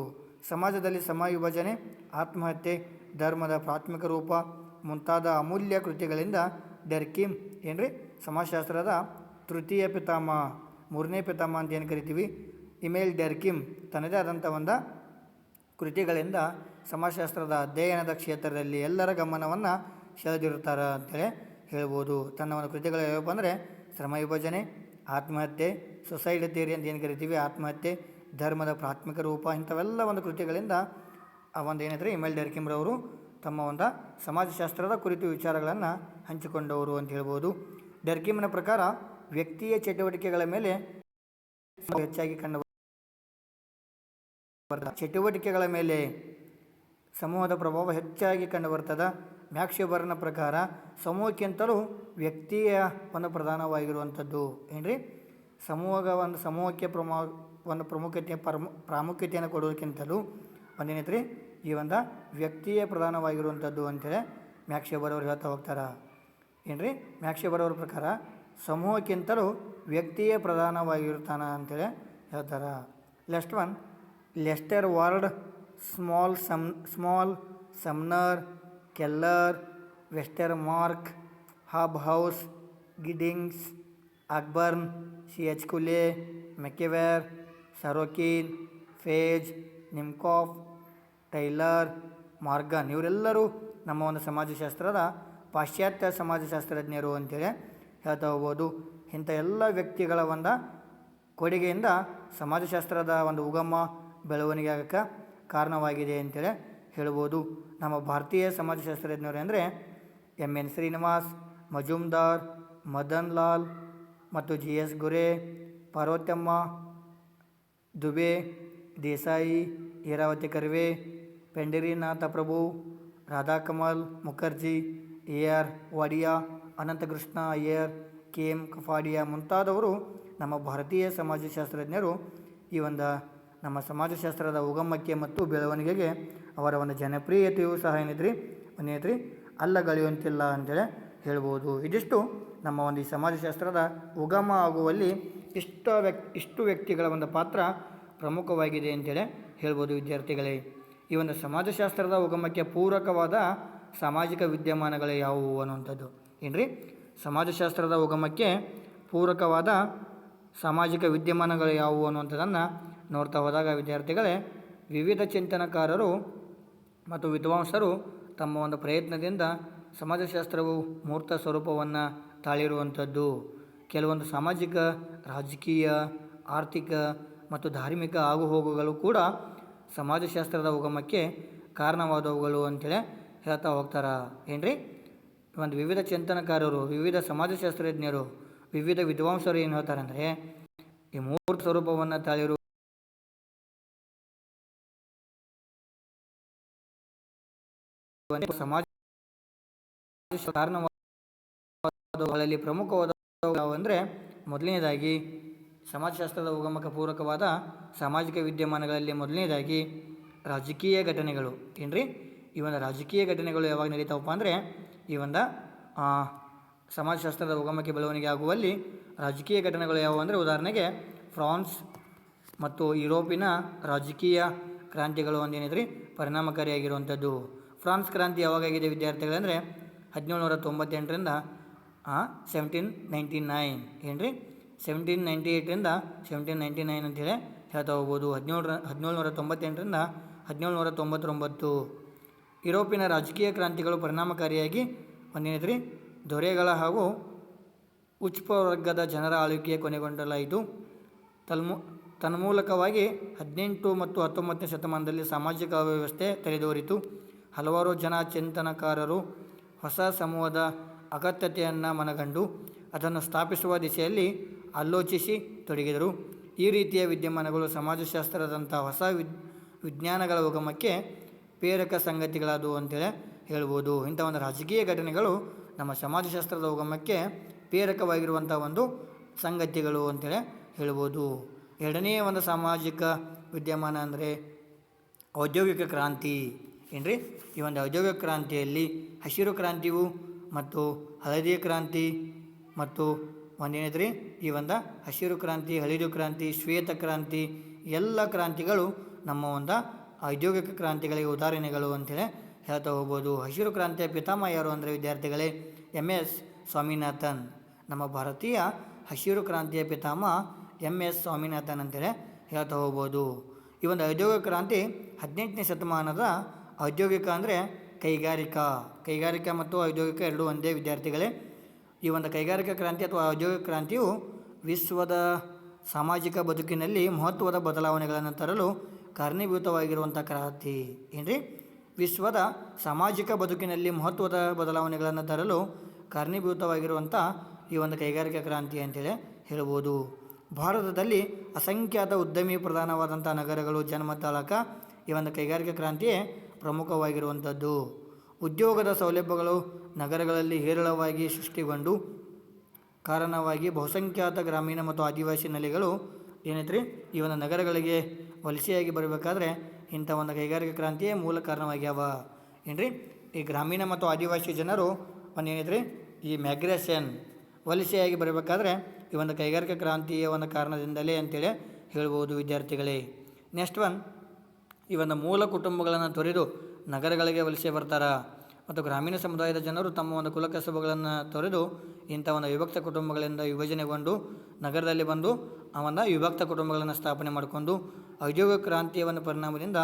ಸಮಾಜದಲ್ಲಿ ಸಮವಿಭಜನೆ, ಆತ್ಮಹತ್ಯೆ, ಧರ್ಮದ ಪ್ರಾಥಮಿಕ ರೂಪ ಮುಂತಾದ ಅಮೂಲ್ಯ ಕೃತಿಗಳಿಂದ ಡೆರ್ಕೀಮ್ ಏನ್ರಿ ಸಮಾಜಶಾಸ್ತ್ರದ ತೃತೀಯ ಪಿತಾಮಹ 3ನೇ ಪಿತಾಮಹ ಅಂತ ಏನು ಕರಿತೀವಿ. ಇಮೇಲ್ ಡೆರ್ಕೀಮ್ ತನ್ನದೇ ಆದಂಥ ಒಂದು ಕೃತಿಗಳಿಂದ ಸಮಾಜಶಾಸ್ತ್ರದ ಅಧ್ಯಯನದ ಕ್ಷೇತ್ರದಲ್ಲಿ ಎಲ್ಲರ ಗಮನವನ್ನು ಸೆಳೆದಿರುತ್ತಾರೆ ಅಂತೇಳಿ ಹೇಳ್ಬೋದು. ತನ್ನ ಒಂದು ಕೃತಿಗಳು ಯಾವಪ್ಪ ಅಂದರೆ ಶ್ರಮ ವಿಭಜನೆ, ಆತ್ಮಹತ್ಯೆ, ಸೊಸೈಡ್ ಥಿಯರಿ ಅಂತ ಏನು ಕರಿತೀವಿ, ಆತ್ಮಹತ್ಯೆ, ಧರ್ಮದ ಪ್ರಾಥಮಿಕ ರೂಪ ಇಂಥವೆಲ್ಲ ಒಂದು ಕೃತಿಗಳಿಂದ ಆ ಒಂದು ಏನಂದರೆ ಇಮೇಲ್ ಡೆರ್ಕೀಮ್ರವರು ತಮ್ಮ ಒಂದು ಸಮಾಜಶಾಸ್ತ್ರದ ಕುರಿತು ವಿಚಾರಗಳನ್ನು ಹಂಚಿಕೊಂಡವರು ಅಂತ ಹೇಳ್ಬೋದು. ಡರ್ಕಿಮ್ನ ಪ್ರಕಾರ ವ್ಯಕ್ತಿಯ ಚಟುವಟಿಕೆಗಳ ಮೇಲೆ ಹೆಚ್ಚಾಗಿ ಚಟುವಟಿಕೆಗಳ ಮೇಲೆ ಸಮೂಹದ ಪ್ರಭಾವ ಹೆಚ್ಚಾಗಿ ಕಂಡುಬರ್ತದೆ. ಮ್ಯಾಕ್ಸ್ ವೆಬರ್ನ ಪ್ರಕಾರ ಸಮೂಹಕ್ಕಿಂತಲೂ ವ್ಯಕ್ತಿಯ ಒಂದು ಪ್ರಧಾನವಾಗಿರುವಂಥದ್ದು ಏನ್ರಿ, ಸಮೂಹಕ್ಕೆ ಒಂದು ಪ್ರಾಮುಖ್ಯತೆಯನ್ನು ಕೊಡೋದಕ್ಕಿಂತಲೂ ಒಂದೇನೈತ್ರಿ ಈ ಒಂದು ವ್ಯಕ್ತಿಯ ಪ್ರಧಾನವಾಗಿರುವಂಥದ್ದು ಅಂತೇಳಿ ಮ್ಯಾಕ್ಸ್ ವೆಬರ್ ಅವರು ಹೇಳ್ತಾ ಹೋಗ್ತಾರೆ ಏನ್ರಿ. ಮ್ಯಾಕ್ಸ್ ವೆಬರ್ ಅವ್ರ ಪ್ರಕಾರ ಸಮೂಹಕ್ಕಿಂತಲೂ ವ್ಯಕ್ತಿಯೇ ಪ್ರಧಾನವಾಗಿರ್ತಾನ ಅಂತೇಳಿ ಹೇಳ್ತಾರೆ. Lester Ward, Small Sumner, Keller, Westermarck, Hobhouse, Giddings, Ogburn, C.H. Cooley, MacIver, Sorokin, Page, Nimkoff, Tylor, Morgan ಇವರೆಲ್ಲರೂ ನಮ್ಮ ಒಂದು ಸಮಾಜಶಾಸ್ತ್ರದ ಪಾಶ್ಚಾತ್ಯ ಸಮಾಜಶಾಸ್ತ್ರಜ್ಞರು ಅಂತೇಳಿ ಹೇಳ್ತಾ ಹೋಗ್ಬೋದು. ಇಂಥ ಎಲ್ಲ ವ್ಯಕ್ತಿಗಳ ಒಂದು ಕೊಡುಗೆಯಿಂದ ಸಮಾಜಶಾಸ್ತ್ರದ ಒಂದು ಉಗಮ ಬೆಳವಣಿಗೆ ಆಗೋಕ್ಕೆ ಕಾರಣವಾಗಿದೆ ಅಂತೇಳಿ ಹೇಳ್ಬೋದು. ನಮ್ಮ ಭಾರತೀಯ ಸಮಾಜಶಾಸ್ತ್ರಜ್ಞರು ಅಂದರೆ M.N. ಶ್ರೀನಿವಾಸ್, ಮಜುಮ್ದಾರ್, ಮದನ್ ಲಾಲ್ ಮತ್ತು G.S. ಗುರೆ, ಪಾರ್ವತಮ್ಮ ದುಬೆ, ದೇಸಾಯಿ, ಈರಾವತಿ ಕರ್ವೆ, ಪೆಂಡರಿನಾಥ ಪ್ರಭು, ರಾಧಾಕಮಲ್ ಮುಖರ್ಜಿ, A.R. ವಾಡಿಯಾ, ಅನಂತಕೃಷ್ಣ ಅಯ್ಯರ್, K.M. ಕಫಾಡಿಯಾ ಮುಂತಾದವರು ನಮ್ಮ ಭಾರತೀಯ ಸಮಾಜಶಾಸ್ತ್ರಜ್ಞರು. ಈ ಒಂದು ನಮ್ಮ ಸಮಾಜಶಾಸ್ತ್ರದ ಉಗಮಕ್ಕೆ ಮತ್ತು ಬೆಳವಣಿಗೆಗೆ ಅವರ ಒಂದು ಜನಪ್ರಿಯತೆಯೂ ಸಹ ಏನಿದ್ರಿ ಅಲ್ಲಗಳೆಯುವಂತಿಲ್ಲ ಅಂತೇಳಿ ಹೇಳ್ಬೋದು. ಇದಿಷ್ಟು ನಮ್ಮ ಒಂದು ಈ ಸಮಾಜಶಾಸ್ತ್ರದ ಉಗಮ ಆಗುವಲ್ಲಿ ಇಷ್ಟು ವ್ಯಕ್ತಿಗಳ ಒಂದು ಪಾತ್ರ ಪ್ರಮುಖವಾಗಿದೆ ಅಂತೇಳಿ ಹೇಳ್ಬೋದು ವಿದ್ಯಾರ್ಥಿಗಳೇ. ಈ ಒಂದು ಸಮಾಜಶಾಸ್ತ್ರದ ಉಗಮಕ್ಕೆ ಪೂರಕವಾದ ಸಾಮಾಜಿಕ ವಿದ್ಯಮಾನಗಳು ಯಾವುವು ಅನ್ನುವಂಥದ್ದು ಏನ್ರಿ. ಸಮಾಜಶಾಸ್ತ್ರದ ಉಗಮಕ್ಕೆ ಪೂರಕವಾದ ಸಾಮಾಜಿಕ ವಿದ್ಯಮಾನಗಳು ಯಾವುವು ಅನ್ನುವಂಥದ್ದನ್ನು ನೋಡ್ತಾ ಹೋದಾಗ ವಿದ್ಯಾರ್ಥಿಗಳೇ, ವಿವಿಧ ಚಿಂತನಕಾರರು ಮತ್ತು ವಿದ್ವಾಂಸರು ತಮ್ಮ ಒಂದು ಪ್ರಯತ್ನದಿಂದ ಸಮಾಜಶಾಸ್ತ್ರವು ಮೂರ್ತ ಸ್ವರೂಪವನ್ನು ತಾಳಿರುವಂಥದ್ದು. ಕೆಲವೊಂದು ಸಾಮಾಜಿಕ, ರಾಜಕೀಯ, ಆರ್ಥಿಕ ಮತ್ತು ಧಾರ್ಮಿಕ ಆಗುಹೋಗುಗಳು ಕೂಡ ಸಮಾಜಶಾಸ್ತ್ರದ ಉಗಮಕ್ಕೆ ಕಾರಣವಾದವುಗಳು ಅಂತೇಳಿ ಹೇಳ್ತಾ ಹೋಗ್ತಾರೆ ಏನ್ರಿ. ಒಂದು ವಿವಿಧ ಚಿಂತನಕಾರರು, ವಿವಿಧ ಸಮಾಜಶಾಸ್ತ್ರಜ್ಞರು, ವಿವಿಧ ವಿದ್ವಾಂಸರು ಏನು ಹೇಳ್ತಾರೆ ಅಂದರೆ, ಈ ಮೂರ್ತ ಸ್ವರೂಪವನ್ನು ತಾಳಿರುವ ಸಮಾಜ ಕಾರಣವಾದಗಳಲ್ಲಿ ಪ್ರಮುಖವಾದವು ಅಂದರೆ, ಮೊದಲನೇದಾಗಿ ಸಮಾಜಶಾಸ್ತ್ರದ ಉಗಮಕ್ಕೆ ಪೂರಕವಾದ ಸಾಮಾಜಿಕ ವಿದ್ಯಮಾನಗಳಲ್ಲಿ ಮೊದಲನೇದಾಗಿ ರಾಜಕೀಯ ಘಟನೆಗಳು ಏನ್ರಿ. ಈ ಒಂದು ರಾಜಕೀಯ ಘಟನೆಗಳು ಯಾವಾಗ ನಡೀತಾವಪ್ಪ ಅಂದರೆ, ಈ ಒಂದು ಸಮಾಜಶಾಸ್ತ್ರದ ಉಗಮಕ್ಕೆ ಬೆಳವಣಿಗೆ ಆಗುವಲ್ಲಿ ರಾಜಕೀಯ ಘಟನೆಗಳು ಯಾವುವು ಅಂದರೆ, ಉದಾಹರಣೆಗೆ ಫ್ರಾನ್ಸ್ ಮತ್ತು ಯುರೋಪಿನ ರಾಜಕೀಯ ಕ್ರಾಂತಿಗಳು ಒಂದೇನಿದ್ರಿ ಪರಿಣಾಮಕಾರಿಯಾಗಿರುವಂಥದ್ದು. ಫ್ರಾನ್ಸ್ ಕ್ರಾಂತಿ ಯಾವಾಗಾಗಿದೆ ವಿದ್ಯಾರ್ಥಿಗಳಂದರೆ 1798ರಿಂದ 1799 ಏನ್ರಿ. 1798ರಿಂದ 1799 ಅಂತೇಳಿ ಹೇಳ್ತಾ ಹೋಗ್ಬೋದು. 1798ರಿಂದ 1799. ಯುರೋಪಿನ ರಾಜಕೀಯ ಕ್ರಾಂತಿಗಳು ಪರಿಣಾಮಕಾರಿಯಾಗಿ ಒಂದೇನಿದ್ರಿ ದೊರೆಗಳ ಹಾಗೂ ಉಚ್ಚವರ್ಗದ ಜನರ ಆಳ್ವಿಕೆಯ ಕೊನೆಗೊಂಡಲಾಯಿತು. ತನ್ಮೂಲಕವಾಗಿ 18 ಮತ್ತು 19ನೇ ಶತಮಾನದಲ್ಲಿ ಸಾಮಾಜಿಕ ಅವ್ಯವಸ್ಥೆ ತಲೆದೋರಿತು. ಹಲವಾರು ಜನ ಚಿಂತನಕಾರರು ಹೊಸ ಸಮೂಹದ ಅಗತ್ಯತೆಯನ್ನು ಮನಗಂಡು ಅದನ್ನು ಸ್ಥಾಪಿಸುವ ದಿಶೆಯಲ್ಲಿ ಆಲೋಚಿಸಿ ತೊಡಗಿದರು. ಈ ರೀತಿಯ ವಿದ್ಯಮಾನಗಳು ಸಮಾಜಶಾಸ್ತ್ರದಂಥ ಹೊಸ ವಿಜ್ಞಾನಗಳ ಉಗಮಕ್ಕೆ ಪ್ರೇರಕ ಸಂಗತಿಗಳಾದವು ಅಂತೇಳಿ ಹೇಳ್ಬೋದು. ಇಂಥ ಒಂದು ರಾಜಕೀಯ ಘಟನೆಗಳು ನಮ್ಮ ಸಮಾಜಶಾಸ್ತ್ರದ ಉಗಮಕ್ಕೆ ಪ್ರೇರಕವಾಗಿರುವಂಥ ಒಂದು ಸಂಗತಿಗಳು ಅಂತೇಳಿ ಹೇಳ್ಬೋದು. ಎರಡನೆಯ ಒಂದು ಸಾಮಾಜಿಕ ವಿದ್ಯಮಾನ ಅಂದರೆ ಔದ್ಯೋಗಿಕ ಕ್ರಾಂತಿ ಏನ್ರಿ. ಈ ಒಂದು ಔದ್ಯೋಗಿಕ ಕ್ರಾಂತಿಯಲ್ಲಿ ಹಸಿರು ಕ್ರಾಂತಿಯು ಮತ್ತು ಹಳದಿ ಕ್ರಾಂತಿ ಮತ್ತು ಒಂದೇನಿದ್ರಿ ಈ ಒಂದು ಹಸಿರು ಕ್ರಾಂತಿ, ಹಳದಿ ಕ್ರಾಂತಿ, ಶ್ವೇತ ಕ್ರಾಂತಿ ಎಲ್ಲ ಕ್ರಾಂತಿಗಳು ನಮ್ಮ ಒಂದು ಔದ್ಯೋಗಿಕ ಕ್ರಾಂತಿಗಳಿಗೆ ಉದಾಹರಣೆಗಳು ಅಂತೇಳಿ ಹೇಳ್ತಾ ಹೋಗ್ಬೋದು. ಹಸಿರು ಕ್ರಾಂತಿಯ ಪಿತಾಮಹ ಯಾರು ಅಂದರೆ ವಿದ್ಯಾರ್ಥಿಗಳೇ M.S. ಸ್ವಾಮಿನಾಥನ್. ನಮ್ಮ ಭಾರತೀಯ ಹಸಿರು ಕ್ರಾಂತಿಯ ಪಿತಾಮಹ M.S. ಸ್ವಾಮಿನಾಥನ್ ಅಂತೇಳಿ ಹೇಳ್ತಾ ಹೋಗ್ಬೋದು. ಈ ಒಂದು ಔದ್ಯೋಗಿಕ ಕ್ರಾಂತಿ 18ನೇ ಶತಮಾನದ ಔದ್ಯೋಗಿಕ ಅಂದರೆ ಕೈಗಾರಿಕಾ ಮತ್ತು ಔದ್ಯೋಗಿಕ ಎರಡೂ ಒಂದೇ ವಿದ್ಯಾರ್ಥಿಗಳೇ. ಈ ಒಂದು ಕೈಗಾರಿಕಾ ಕ್ರಾಂತಿ ಅಥವಾ ಔದ್ಯೋಗಿಕ ಕ್ರಾಂತಿಯು ವಿಶ್ವದ ಸಾಮಾಜಿಕ ಬದುಕಿನಲ್ಲಿ ಮಹತ್ವದ ಬದಲಾವಣೆಗಳನ್ನು ತರಲು ಕಾರಣೀಭೂತವಾಗಿರುವಂಥ ಕ್ರಾಂತಿ ಏನ್ರಿ. ವಿಶ್ವದ ಸಾಮಾಜಿಕ ಬದುಕಿನಲ್ಲಿ ಮಹತ್ವದ ಬದಲಾವಣೆಗಳನ್ನು ತರಲು ಕಾರಣೀಭೂತವಾಗಿರುವಂಥ ಈ ಒಂದು ಕೈಗಾರಿಕಾ ಕ್ರಾಂತಿ ಅಂತೇಳಿ ಹೇಳ್ಬೋದು. ಭಾರತದಲ್ಲಿ ಅಸಂಖ್ಯಾತ ಉದ್ಯಮಿ ಪ್ರಧಾನವಾದಂಥ ನಗರಗಳು ಜನ್ಮ ತಾಳಕ ಈ ಒಂದು ಕೈಗಾರಿಕಾ ಕ್ರಾಂತಿಯೇ ಪ್ರಮುಖವಾಗಿರುವಂಥದ್ದು. ಉದ್ಯೋಗದ ಸೌಲಭ್ಯಗಳು ನಗರಗಳಲ್ಲಿ ಹೇರಳವಾಗಿ ಸೃಷ್ಟಿಗೊಂಡು ಕಾರಣವಾಗಿ ಬಹುಸಂಖ್ಯಾತ ಗ್ರಾಮೀಣ ಮತ್ತು ಆದಿವಾಸಿ ನೆಲೆಗಳು ಏನೈತ್ರಿ ಈ ಒಂದು ನಗರಗಳಿಗೆ ವಲಸೆಯಾಗಿ ಬರಬೇಕಾದ್ರೆ ಇಂಥ ಒಂದು ಕೈಗಾರಿಕಾ ಕ್ರಾಂತಿಯೇ ಮೂಲ ಕಾರಣವಾಗ್ಯಾವ. ಏನ್ರಿ ಈ ಗ್ರಾಮೀಣ ಮತ್ತು ಆದಿವಾಸಿ ಜನರು ಒಂದು ಏನೈತ್ರಿ ಈ ಮ್ಯಾಗ್ರೇಷನ್ ವಲಸೆಯಾಗಿ ಬರಬೇಕಾದ್ರೆ ಈ ಒಂದು ಕೈಗಾರಿಕಾ ಕ್ರಾಂತಿಯ ಒಂದು ಕಾರಣದಿಂದಲೇ ಅಂತೇಳಿ ಹೇಳ್ಬೋದು ವಿದ್ಯಾರ್ಥಿಗಳೇ. ನೆಕ್ಸ್ಟ್ ಒನ್, ಈ ಒಂದು ಮೂಲ ಕುಟುಂಬಗಳನ್ನು ತೊರೆದು ನಗರಗಳಿಗೆ ವಲಸೆ ಬರ್ತಾರೆ ಮತ್ತು ಗ್ರಾಮೀಣ ಸಮುದಾಯದ ಜನರು ತಮ್ಮ ಒಂದು ಕುಲಕಸಬುಗಳನ್ನು ತೊರೆದು ಇಂಥ ಒಂದು ವಿಭಕ್ತ ಕುಟುಂಬಗಳಿಂದ ವಿಭಜನೆಗೊಂಡು ನಗರದಲ್ಲಿ ಬಂದು ಆ ಒಂದು ವಿಭಕ್ತ ಕುಟುಂಬಗಳನ್ನು ಸ್ಥಾಪನೆ ಮಾಡಿಕೊಂಡು ಔದ್ಯೋಗಿಕ ಕ್ರಾಂತಿಯ ಒಂದು ಪರಿಣಾಮದಿಂದ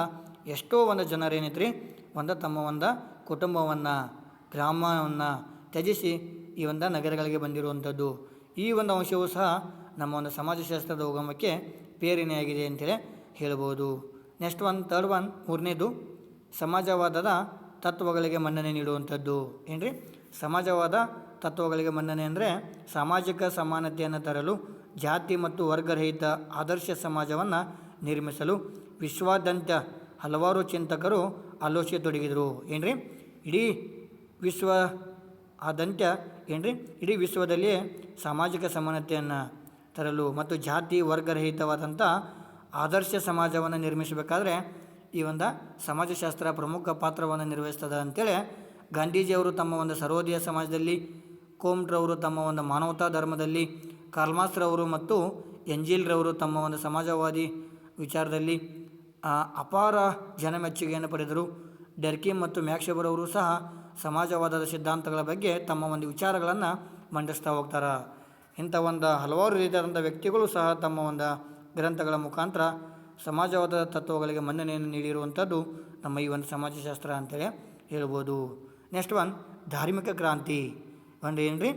ಎಷ್ಟೋ ಒಂದು ಜನರೇನೈತ್ರಿ ಒಂದು ತಮ್ಮ ಒಂದು ಕುಟುಂಬವನ್ನು ಗ್ರಾಮವನ್ನು ತ್ಯಜಿಸಿ ಈ ಒಂದು ನಗರಗಳಿಗೆ ಬಂದಿರುವಂಥದ್ದು. ಈ ಒಂದು ಅಂಶವೂ ಸಹ ನಮ್ಮ ಒಂದು ಸಮಾಜಶಾಸ್ತ್ರದ ಉಗಮಕ್ಕೆ ಪ್ರೇರಣೆಯಾಗಿದೆ ಅಂತೇಳಿ ಹೇಳ್ಬೋದು. ನೆಕ್ಸ್ಟ್ ಒನ್, ಥರ್ಡ್ ಒನ್, ಮೂರನೇದು ಸಮಾಜವಾದದ ತತ್ವಗಳಿಗೆ ಮನ್ನಣೆ ನೀಡುವಂಥದ್ದು. ಏನ್ರಿ ಸಮಾಜವಾದ ತತ್ವಗಳಿಗೆ ಮನ್ನಣೆ ಅಂದರೆ ಸಾಮಾಜಿಕ ಸಮಾನತೆಯನ್ನು ತರಲು ಜಾತಿ ಮತ್ತು ವರ್ಗರಹಿತ ಆದರ್ಶ ಸಮಾಜವನ್ನು ನಿರ್ಮಿಸಲು ವಿಶ್ವಾದ್ಯಂತ ಹಲವಾರು ಚಿಂತಕರು ಆಲೋಚಿಸತೊಡಗಿದರು. ಏನ್ರಿ ಇಡೀ ಇಡೀ ವಿಶ್ವದಲ್ಲಿಯೇ ಸಾಮಾಜಿಕ ಸಮಾನತೆಯನ್ನು ತರಲು ಮತ್ತು ಜಾತಿ ವರ್ಗರಹಿತವಾದಂಥ ಆದರ್ಶ ಸಮಾಜವನ್ನು ನಿರ್ಮಿಸಬೇಕಾದ್ರೆ ಈ ಒಂದು ಸಮಾಜಶಾಸ್ತ್ರ ಪ್ರಮುಖ ಪಾತ್ರವನ್ನು ನಿರ್ವಹಿಸ್ತದೆ ಅಂತೇಳಿ ಗಾಂಧೀಜಿಯವರು ತಮ್ಮ ಒಂದು ಸರ್ವೋದಯ ಸಮಾಜದಲ್ಲಿ, ಕೋಮ್ಟ್ರವರು ತಮ್ಮ ಒಂದು ಮಾನವತಾ ಧರ್ಮದಲ್ಲಿ, ಕಾರ್ಲ್ಮಾರ್ಕ್ಸ್ರವರು ಮತ್ತು ಎಂಜಿಲ್ರವರು ತಮ್ಮ ಒಂದು ಸಮಾಜವಾದಿ ವಿಚಾರದಲ್ಲಿ ಅಪಾರ ಜನಮೆಚ್ಚುಗೆಯನ್ನು ಪಡೆದರು. ಡರ್ಕಿಮ್ ಮತ್ತು ಮ್ಯಾಕ್ಸ್ವೆಬರ್ ಅವರು ಸಹ ಸಮಾಜವಾದದ ಸಿದ್ಧಾಂತಗಳ ಬಗ್ಗೆ ತಮ್ಮ ಒಂದು ವಿಚಾರಗಳನ್ನು ಮಂಡಿಸ್ತಾ ಹೋಗ್ತಾರೆ. ಇಂಥ ಒಂದು ಹಲವಾರು ರೀತಿಯಾದಂಥ ವ್ಯಕ್ತಿಗಳು ಸಹ ತಮ್ಮ ಒಂದು ಗ್ರಂಥಗಳ ಮುಖಾಂತರ ಸಮಾಜವಾದದ ತತ್ವಗಳಿಗೆ ಮನ್ನಣೆಯನ್ನು ನೀಡಿರುವಂಥದ್ದು ನಮ್ಮ ಈ ಒಂದು ಸಮಾಜಶಾಸ್ತ್ರ ಅಂತೇಳಿ ಹೇಳ್ಬೋದು. ನೆಕ್ಸ್ಟ್ ಒನ್, ಧಾರ್ಮಿಕ ಕ್ರಾಂತಿ. ಒಂದು ಏನ್ರಿ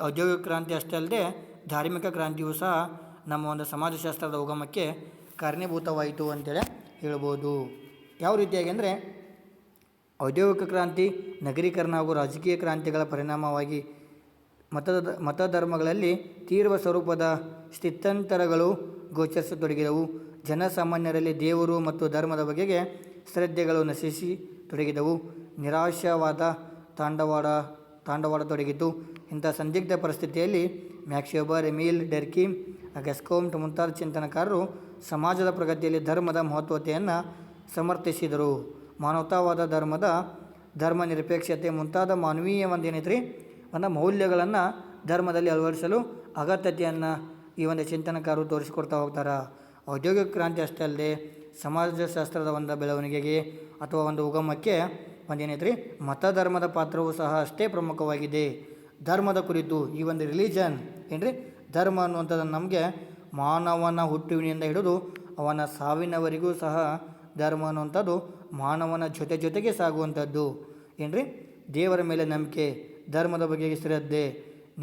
ಔದ್ಯೋಗಿಕ ಕ್ರಾಂತಿ ಅಷ್ಟೇ ಅಲ್ಲದೆ ಧಾರ್ಮಿಕ ಕ್ರಾಂತಿಯೂ ಸಹ ನಮ್ಮ ಒಂದು ಸಮಾಜಶಾಸ್ತ್ರದ ಉಗಮಕ್ಕೆ ಕಾರಣೀಭೂತವಾಯಿತು ಅಂತೇಳಿ ಹೇಳ್ಬೋದು. ಯಾವ ರೀತಿಯಾಗಿ ಅಂದರೆ ಔದ್ಯೋಗಿಕ ಕ್ರಾಂತಿ, ನಗರೀಕರಣ ಹಾಗೂ ರಾಜಕೀಯ ಕ್ರಾಂತಿಗಳ ಪರಿಣಾಮವಾಗಿ ಮತಧರ್ಮಗಳಲ್ಲಿ ತೀವ್ರ ಸ್ವರೂಪದ ಸ್ಥಿತ್ಯಂತರಗಳು ಗೋಚರಿಸತೊಡಗಿದವು. ಜನಸಾಮಾನ್ಯರಲ್ಲಿ ದೇವರು ಮತ್ತು ಧರ್ಮದ ಬಗೆಗೆ ಶ್ರದ್ಧೆಗಳು ನಶಿಸಿ ತೊಡಗಿದವು. ನಿರಾಶಾವಾದ ತಾಂಡವಾಡತೊಡಗಿತು. ಇಂಥ ಸಂದಿಗ್ಧ ಪರಿಸ್ಥಿತಿಯಲ್ಲಿ ಮ್ಯಾಕ್ಸ್ವೆಬರ್, ಎಮಿಲ್ ಡರ್ಕಿಮ್, ಗೆಸ್ಕೋಮ್ಟ್ ಮುಂತಾದ ಚಿಂತನಕಾರರು ಸಮಾಜದ ಪ್ರಗತಿಯಲ್ಲಿ ಧರ್ಮದ ಮಹತ್ವತೆಯನ್ನು ಸಮರ್ಥಿಸಿದರು. ಮಾನವತಾವಾದ ಧರ್ಮ ನಿರಪೇಕ್ಷತೆ ಮುಂತಾದ ಮಾನವೀಯ ಒಂದು ಏನೈತ್ರಿ ಒಂದು ಮೌಲ್ಯಗಳನ್ನು ಧರ್ಮದಲ್ಲಿ ಅಳವಡಿಸಲು ಅಗತ್ಯತೆಯನ್ನು ಈ ಒಂದು ಚಿಂತನಕಾರರು ತೋರಿಸಿಕೊಡ್ತಾ ಹೋಗ್ತಾರೆ. ಔದ್ಯೋಗಿಕ ಕ್ರಾಂತಿ ಅಷ್ಟೇ ಅಲ್ಲದೆ ಸಮಾಜಶಾಸ್ತ್ರದ ಒಂದು ಬೆಳವಣಿಗೆಗೆ ಅಥವಾ ಒಂದು ಉಗಮಕ್ಕೆ ಒಂದೇನೈತ್ರಿ ಮತಧರ್ಮದ ಪಾತ್ರವೂ ಸಹ ಅಷ್ಟೇ ಪ್ರಮುಖವಾಗಿದೆ. ಧರ್ಮದ ಕುರಿತು ಈ ಒಂದು ರಿಲಿಜನ್ ಏನ್ರಿ ಧರ್ಮ ಅನ್ನುವಂಥದ್ದು ನಮಗೆ ಮಾನವನ ಹುಟ್ಟುವಿನಿಂದ ಹಿಡಿದು ಅವನ ಸಾವಿನವರೆಗೂ ಸಹ ಧರ್ಮ ಅನ್ನುವಂಥದ್ದು ಮಾನವನ ಜೊತೆಗೆ ಸಾಗುವಂಥದ್ದು. ಏನ್ರಿ ದೇವರ ಮೇಲೆ ನಂಬಿಕೆ, ಧರ್ಮದ ಬಗ್ಗೆ ಶ್ರದ್ಧೆ,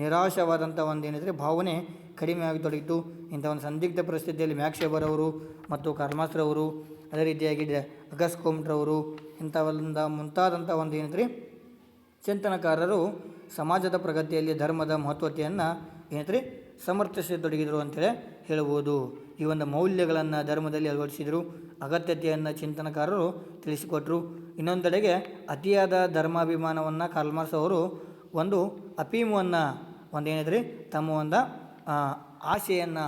ನಿರಾಶವಾದಂಥ ಒಂದು ಏನಿದ್ರೆ ಭಾವನೆ ಕಡಿಮೆ ಆಗತೊಡಗಿತು. ಇಂಥ ಒಂದು ಸಂದಿಗ್ಧ ಪರಿಸ್ಥಿತಿಯಲ್ಲಿ ಮ್ಯಾಕ್ಸ್ವೆಬರ್ ಅವರು ಮತ್ತು ಕಾರ್ಲ್ಮಾರ್ಕ್ಸ್ರವರು, ಅದೇ ರೀತಿಯಾಗಿ ಅಗಸ್ಕೋಮ್ಟ್ರವರು ಇಂಥವೆಲ್ಲ ಮುಂತಾದಂಥ ಒಂದು ಏನಿದ್ರಿ ಚಿಂತನಕಾರರು ಸಮಾಜದ ಪ್ರಗತಿಯಲ್ಲಿ ಧರ್ಮದ ಮಹತ್ವತೆಯನ್ನು ಏನೈತ್ರಿ ಸಮರ್ಥಿಸತೊಡಗಿದರು ಅಂತೇಳಿ ಹೇಳ್ಬೋದು. ಈ ಒಂದು ಮೌಲ್ಯಗಳನ್ನು ಧರ್ಮದಲ್ಲಿ ಅಳವಡಿಸಿದರು. ಅಗತ್ಯತೆಯನ್ನು ಚಿಂತನಕಾರರು ತಿಳಿಸಿಕೊಟ್ರು. ಇನ್ನೊಂದೆಡೆಗೆ ಅತಿಯಾದ ಧರ್ಮಾಭಿಮಾನವನ್ನು ಕಾರ್ಲ್ಮಾರ್ಕ್ಸ್ ಅವರು ಒಂದು ಅಫೀಮನ್ನು ಒಂದೇನಿದ್ರಿ ತಮ್ಮ ಒಂದು ಆಶೆಯನ್ನು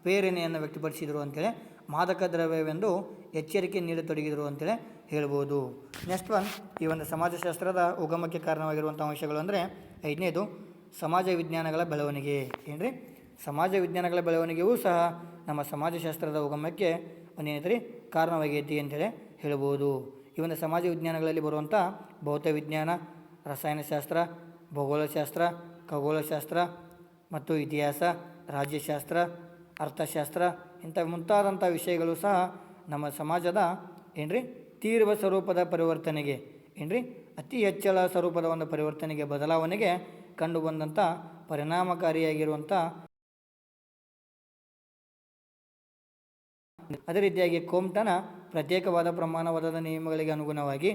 ಪ್ರೇರಣೆಯನ್ನು ವ್ಯಕ್ತಪಡಿಸಿದರು ಅಂತೇಳಿ ಮಾದಕ ದ್ರವ್ಯವೆಂದು ಎಚ್ಚರಿಕೆ ನೀಡತೊಡಗಿದರು ಅಂತೇಳಿ ಹೇಳ್ಬೋದು. ನೆಕ್ಸ್ಟ್ ಒನ್, ಈ ಒಂದು ಸಮಾಜಶಾಸ್ತ್ರದ ಉಗಮಕ್ಕೆ ಕಾರಣವಾಗಿರುವಂಥ ಅಂಶಗಳು ಅಂದರೆ ಐದನೇದು ಸಮಾಜ ವಿಜ್ಞಾನಗಳ ಬೆಳವಣಿಗೆ. ಏನ್ರಿ ಸಮಾಜ ವಿಜ್ಞಾನಗಳ ಬೆಳವಣಿಗೆಯೂ ಸಹ ನಮ್ಮ ಸಮಾಜಶಾಸ್ತ್ರದ ಉಗಮಕ್ಕೆ ಒಂದೇನೈತ್ರಿ ಕಾರಣವಾಗೈತಿ ಅಂತೇಳಿ ಹೇಳ್ಬೋದು. ಈ ಒಂದು ಸಮಾಜ ವಿಜ್ಞಾನಗಳಲ್ಲಿ ಬರುವಂಥ ಭೌತ ವಿಜ್ಞಾನ, ರಸಾಯನಶಾಸ್ತ್ರ, ಭೂಗೋಳಶಾಸ್ತ್ರ, ಖಗೋಳಶಾಸ್ತ್ರ ಮತ್ತು ಇತಿಹಾಸ, ರಾಜ್ಯಶಾಸ್ತ್ರ, ಅರ್ಥಶಾಸ್ತ್ರ ಇಂಥ ಮುಂತಾದಂಥ ವಿಷಯಗಳು ಸಹ ನಮ್ಮ ಸಮಾಜದ ಏನ್ರಿ ತೀವ್ರ ಸ್ವರೂಪದ ಪರಿವರ್ತನೆಗೆ ಏನ್ರಿ ಅತಿ ಹೆಚ್ಚಳ ಸ್ವರೂಪದ ಒಂದು ಪರಿವರ್ತನೆಗೆ ಬದಲಾವಣೆಗೆ ಕಂಡುಬಂದಂಥ ಪರಿಣಾಮಕಾರಿಯಾಗಿರುವಂಥ ಅದೇ ರೀತಿಯಾಗಿ ಕೋಮ್ಟನ ಪ್ರತ್ಯೇಕವಾದ ಪ್ರಮಾಣವಾದ ನಿಯಮಗಳಿಗೆ ಅನುಗುಣವಾಗಿ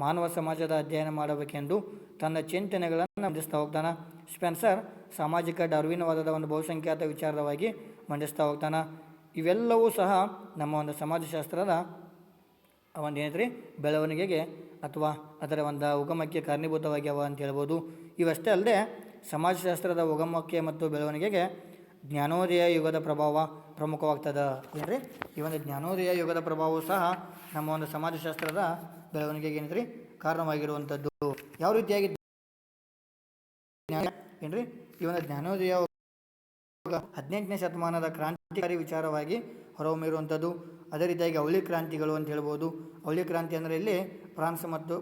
ಮಾನವ ಸಮಾಜದ ಅಧ್ಯಯನ ಮಾಡಬೇಕೆಂದು ತನ್ನ ಚಿಂತನೆಗಳನ್ನು ಮಂಡಿಸ್ತಾ ಹೋಗ್ತಾನೆ. ಸ್ಪೆನ್ಸರ್ ಸಾಮಾಜಿಕ ಡಾರ್ವಿನ್ವಾದದ ಒಂದು ಬಹುಸಂಖ್ಯಾತ ವಿಚಾರವಾಗಿ ಮಂಡಿಸ್ತಾ ಹೋಗ್ತಾನೆ. ಇವೆಲ್ಲವೂ ಸಹ ನಮ್ಮ ಒಂದು ಸಮಾಜಶಾಸ್ತ್ರದ ಒಂದು ಏನೈತ್ರಿ ಬೆಳವಣಿಗೆಗೆ ಅಥವಾ ಅದರ ಒಂದು ಉಗಮಕ್ಕೆ ಕಾರಣೀಭೂತವಾಗ್ಯವ ಅಂತ ಹೇಳ್ಬೋದು. ಇವಷ್ಟೇ ಅಲ್ಲದೆ ಸಮಾಜಶಾಸ್ತ್ರದ ಉಗಮಕ್ಕೆ ಮತ್ತು ಬೆಳವಣಿಗೆಗೆ ಜ್ಞಾನೋದಯ ಯುಗದ ಪ್ರಭಾವ ಪ್ರಮುಖವಾಗ್ತದೆ. ಏನ್ರಿ ಈ ಒಂದು ಜ್ಞಾನೋದಯ ಯುಗದ ಪ್ರಭಾವವು ಸಹ ನಮ್ಮ ಒಂದು ಸಮಾಜಶಾಸ್ತ್ರದ ಬೆಳವಣಿಗೆಗೆ ಏನೈತ್ರಿ ಕಾರಣವಾಗಿರುವಂಥದ್ದು. ಯಾವ ರೀತಿಯಾಗಿ ಏನ್ರಿ ಈ ಒಂದು ಜ್ಞಾನೋದಯ 18ನೇ ಶತಮಾನದ ಕ್ರಾಂತಿಕಾರಿ ವಿಚಾರವಾಗಿ ಹೊರಹೊಮ್ಮಿರುವಂಥದ್ದು. ಅದೇ ರೀತಿಯಾಗಿ ಅವಳಿ ಕ್ರಾಂತಿಗಳು ಅಂತ ಹೇಳ್ಬೋದು. ಅವಳಿ ಕ್ರಾಂತಿ ಅಂದರೆ ಇಲ್ಲಿ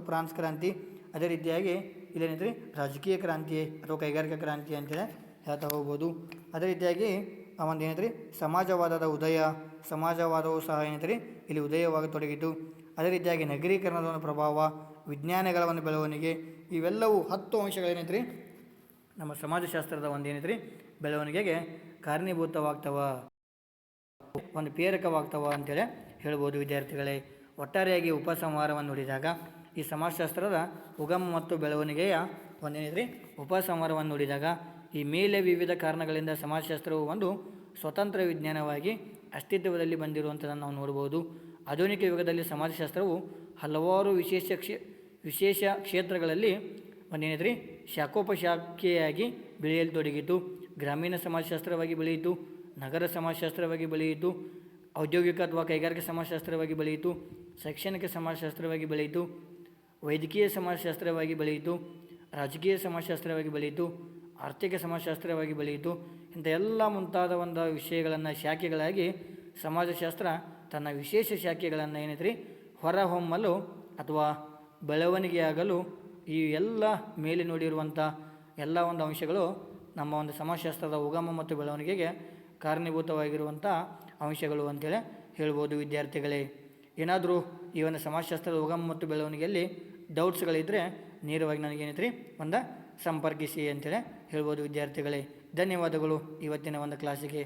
ಫ್ರಾನ್ಸ್ ಕ್ರಾಂತಿ, ಅದೇ ರೀತಿಯಾಗಿ ಇಲ್ಲೇನೈತ್ರಿ ರಾಜಕೀಯ ಕ್ರಾಂತಿ ಅಥವಾ ಕೈಗಾರಿಕಾ ಕ್ರಾಂತಿ ಅಂತೇಳಿ ಹೇಳ್ತಾ ಹೋಗ್ಬೋದು. ಅದೇ ರೀತಿಯಾಗಿ ಒಂದು ಏನೈತ್ರಿ ಸಮಾಜವಾದದ ಸಮಾಜವಾದವು ಸಹ ಏನೈತ್ರಿ ಇಲ್ಲಿ ಉದಯವಾಗತೊಡಗಿತು. ಅದೇ ರೀತಿಯಾಗಿ ನಗರೀಕರಣದ ಒಂದು ಪ್ರಭಾವ, ವಿಜ್ಞಾನಗಳ ಒಂದು ಬೆಳವಣಿಗೆ, ಇವೆಲ್ಲವೂ 10 ಅಂಶಗಳೇನೈತ್ರಿ ನಮ್ಮ ಸಮಾಜಶಾಸ್ತ್ರದ ಒಂದು ಏನೈತ್ರಿ ಬೆಳವಣಿಗೆಗೆ ಕಾರಣೀಭೂತವಾಗ್ತವ, ಒಂದು ಪ್ರೇರಕವಾಗ್ತವ ಅಂತೇಳಿ ಹೇಳ್ಬೋದು ವಿದ್ಯಾರ್ಥಿಗಳೇ. ಒಟ್ಟಾರೆಯಾಗಿ ಉಪಸಂಹಾರವನ್ನು ನೋಡಿದಾಗ ಈ ಸಮಾಜಶಾಸ್ತ್ರದ ಉಗಮ ಮತ್ತು ಬೆಳವಣಿಗೆಯ ಒಂದೇನಿದ್ರಿ ಉಪಸಂಹಾರವನ್ನು ನೋಡಿದಾಗ ಈ ಮೇಲೆ ವಿವಿಧ ಕಾರಣಗಳಿಂದ ಸಮಾಜಶಾಸ್ತ್ರವು ಒಂದು ಸ್ವತಂತ್ರ ವಿಜ್ಞಾನವಾಗಿ ಅಸ್ತಿತ್ವದಲ್ಲಿ ಬಂದಿರುವಂಥದ್ದನ್ನು ನಾವು ನೋಡ್ಬೋದು. ಆಧುನಿಕ ಯುಗದಲ್ಲಿ ಸಮಾಜಶಾಸ್ತ್ರವು ಹಲವಾರು ವಿಶೇಷ ಕ್ಷೇತ್ರಗಳಲ್ಲಿ ಒಂದೇನಿದ್ರಿ ಶಾಖೋಪಶಾಖೆಯಾಗಿ ಬೆಳೆಯಲು ತೊಡಗಿತು. ಗ್ರಾಮೀಣ ಸಮಾಜಶಾಸ್ತ್ರವಾಗಿ ಬೆಳೆಯಿತು, ನಗರ ಸಮಾಜಶಾಸ್ತ್ರವಾಗಿ ಬೆಳೆಯಿತು, ಔದ್ಯೋಗಿಕ ಅಥವಾ ಕೈಗಾರಿಕಾ ಸಮಾಜಶಾಸ್ತ್ರವಾಗಿ ಬೆಳೆಯಿತು, ಶೈಕ್ಷಣಿಕ ಸಮಾಜಶಾಸ್ತ್ರವಾಗಿ ಬೆಳೆಯಿತು, ವೈದ್ಯಕೀಯ ಸಮಾಜಶಾಸ್ತ್ರವಾಗಿ ಬೆಳೆಯಿತು, ರಾಜಕೀಯ ಸಮಾಜಶಾಸ್ತ್ರವಾಗಿ ಬೆಳೆಯಿತು, ಆರ್ಥಿಕ ಸಮಾಜಶಾಸ್ತ್ರವಾಗಿ ಬೆಳೆಯಿತು. ಇಂಥ ಎಲ್ಲ ಮುಂತಾದ ಒಂದು ವಿಷಯಗಳನ್ನು ಶಾಖೆಗಳಾಗಿ ಸಮಾಜಶಾಸ್ತ್ರ ತನ್ನ ವಿಶೇಷ ಶಾಖೆಗಳನ್ನು ಏನೈತ್ರಿ ಹೊರಹೊಮ್ಮಲು ಅಥವಾ ಬೆಳವಣಿಗೆಯಾಗಲು ಈ ಎಲ್ಲ ಮೇಲೆ ನೋಡಿರುವಂಥ ಎಲ್ಲ ಒಂದು ಅಂಶಗಳು ನಮ್ಮ ಒಂದು ಸಮಾಜಶಾಸ್ತ್ರದ ಉಗಮ ಮತ್ತು ಬೆಳವಣಿಗೆಗೆ ಕಾರಣೀಭೂತವಾಗಿರುವಂಥ ಅಂಶಗಳು ಅಂತೇಳಿ ಹೇಳ್ಬೋದು ವಿದ್ಯಾರ್ಥಿಗಳೇ. ಏನಾದರೂ ಈ ಒಂದು ಸಮಾಜಶಾಸ್ತ್ರದ ಉಗಮ ಮತ್ತು ಬೆಳವಣಿಗೆಯಲ್ಲಿ ಡೌಟ್ಸ್ಗಳಿದ್ದರೆ ನೇರವಾಗಿ ನನಗೇನೈತ್ರಿ ಸಂಪರ್ಕಿಸಿ ಅಂತೇಳಿ ಹೇಳ್ಬೋದು ವಿದ್ಯಾರ್ಥಿಗಳೇ. ಧನ್ಯವಾದಗಳು ಇವತ್ತಿನ ಒಂದು ಕ್ಲಾಸಿಗೆ.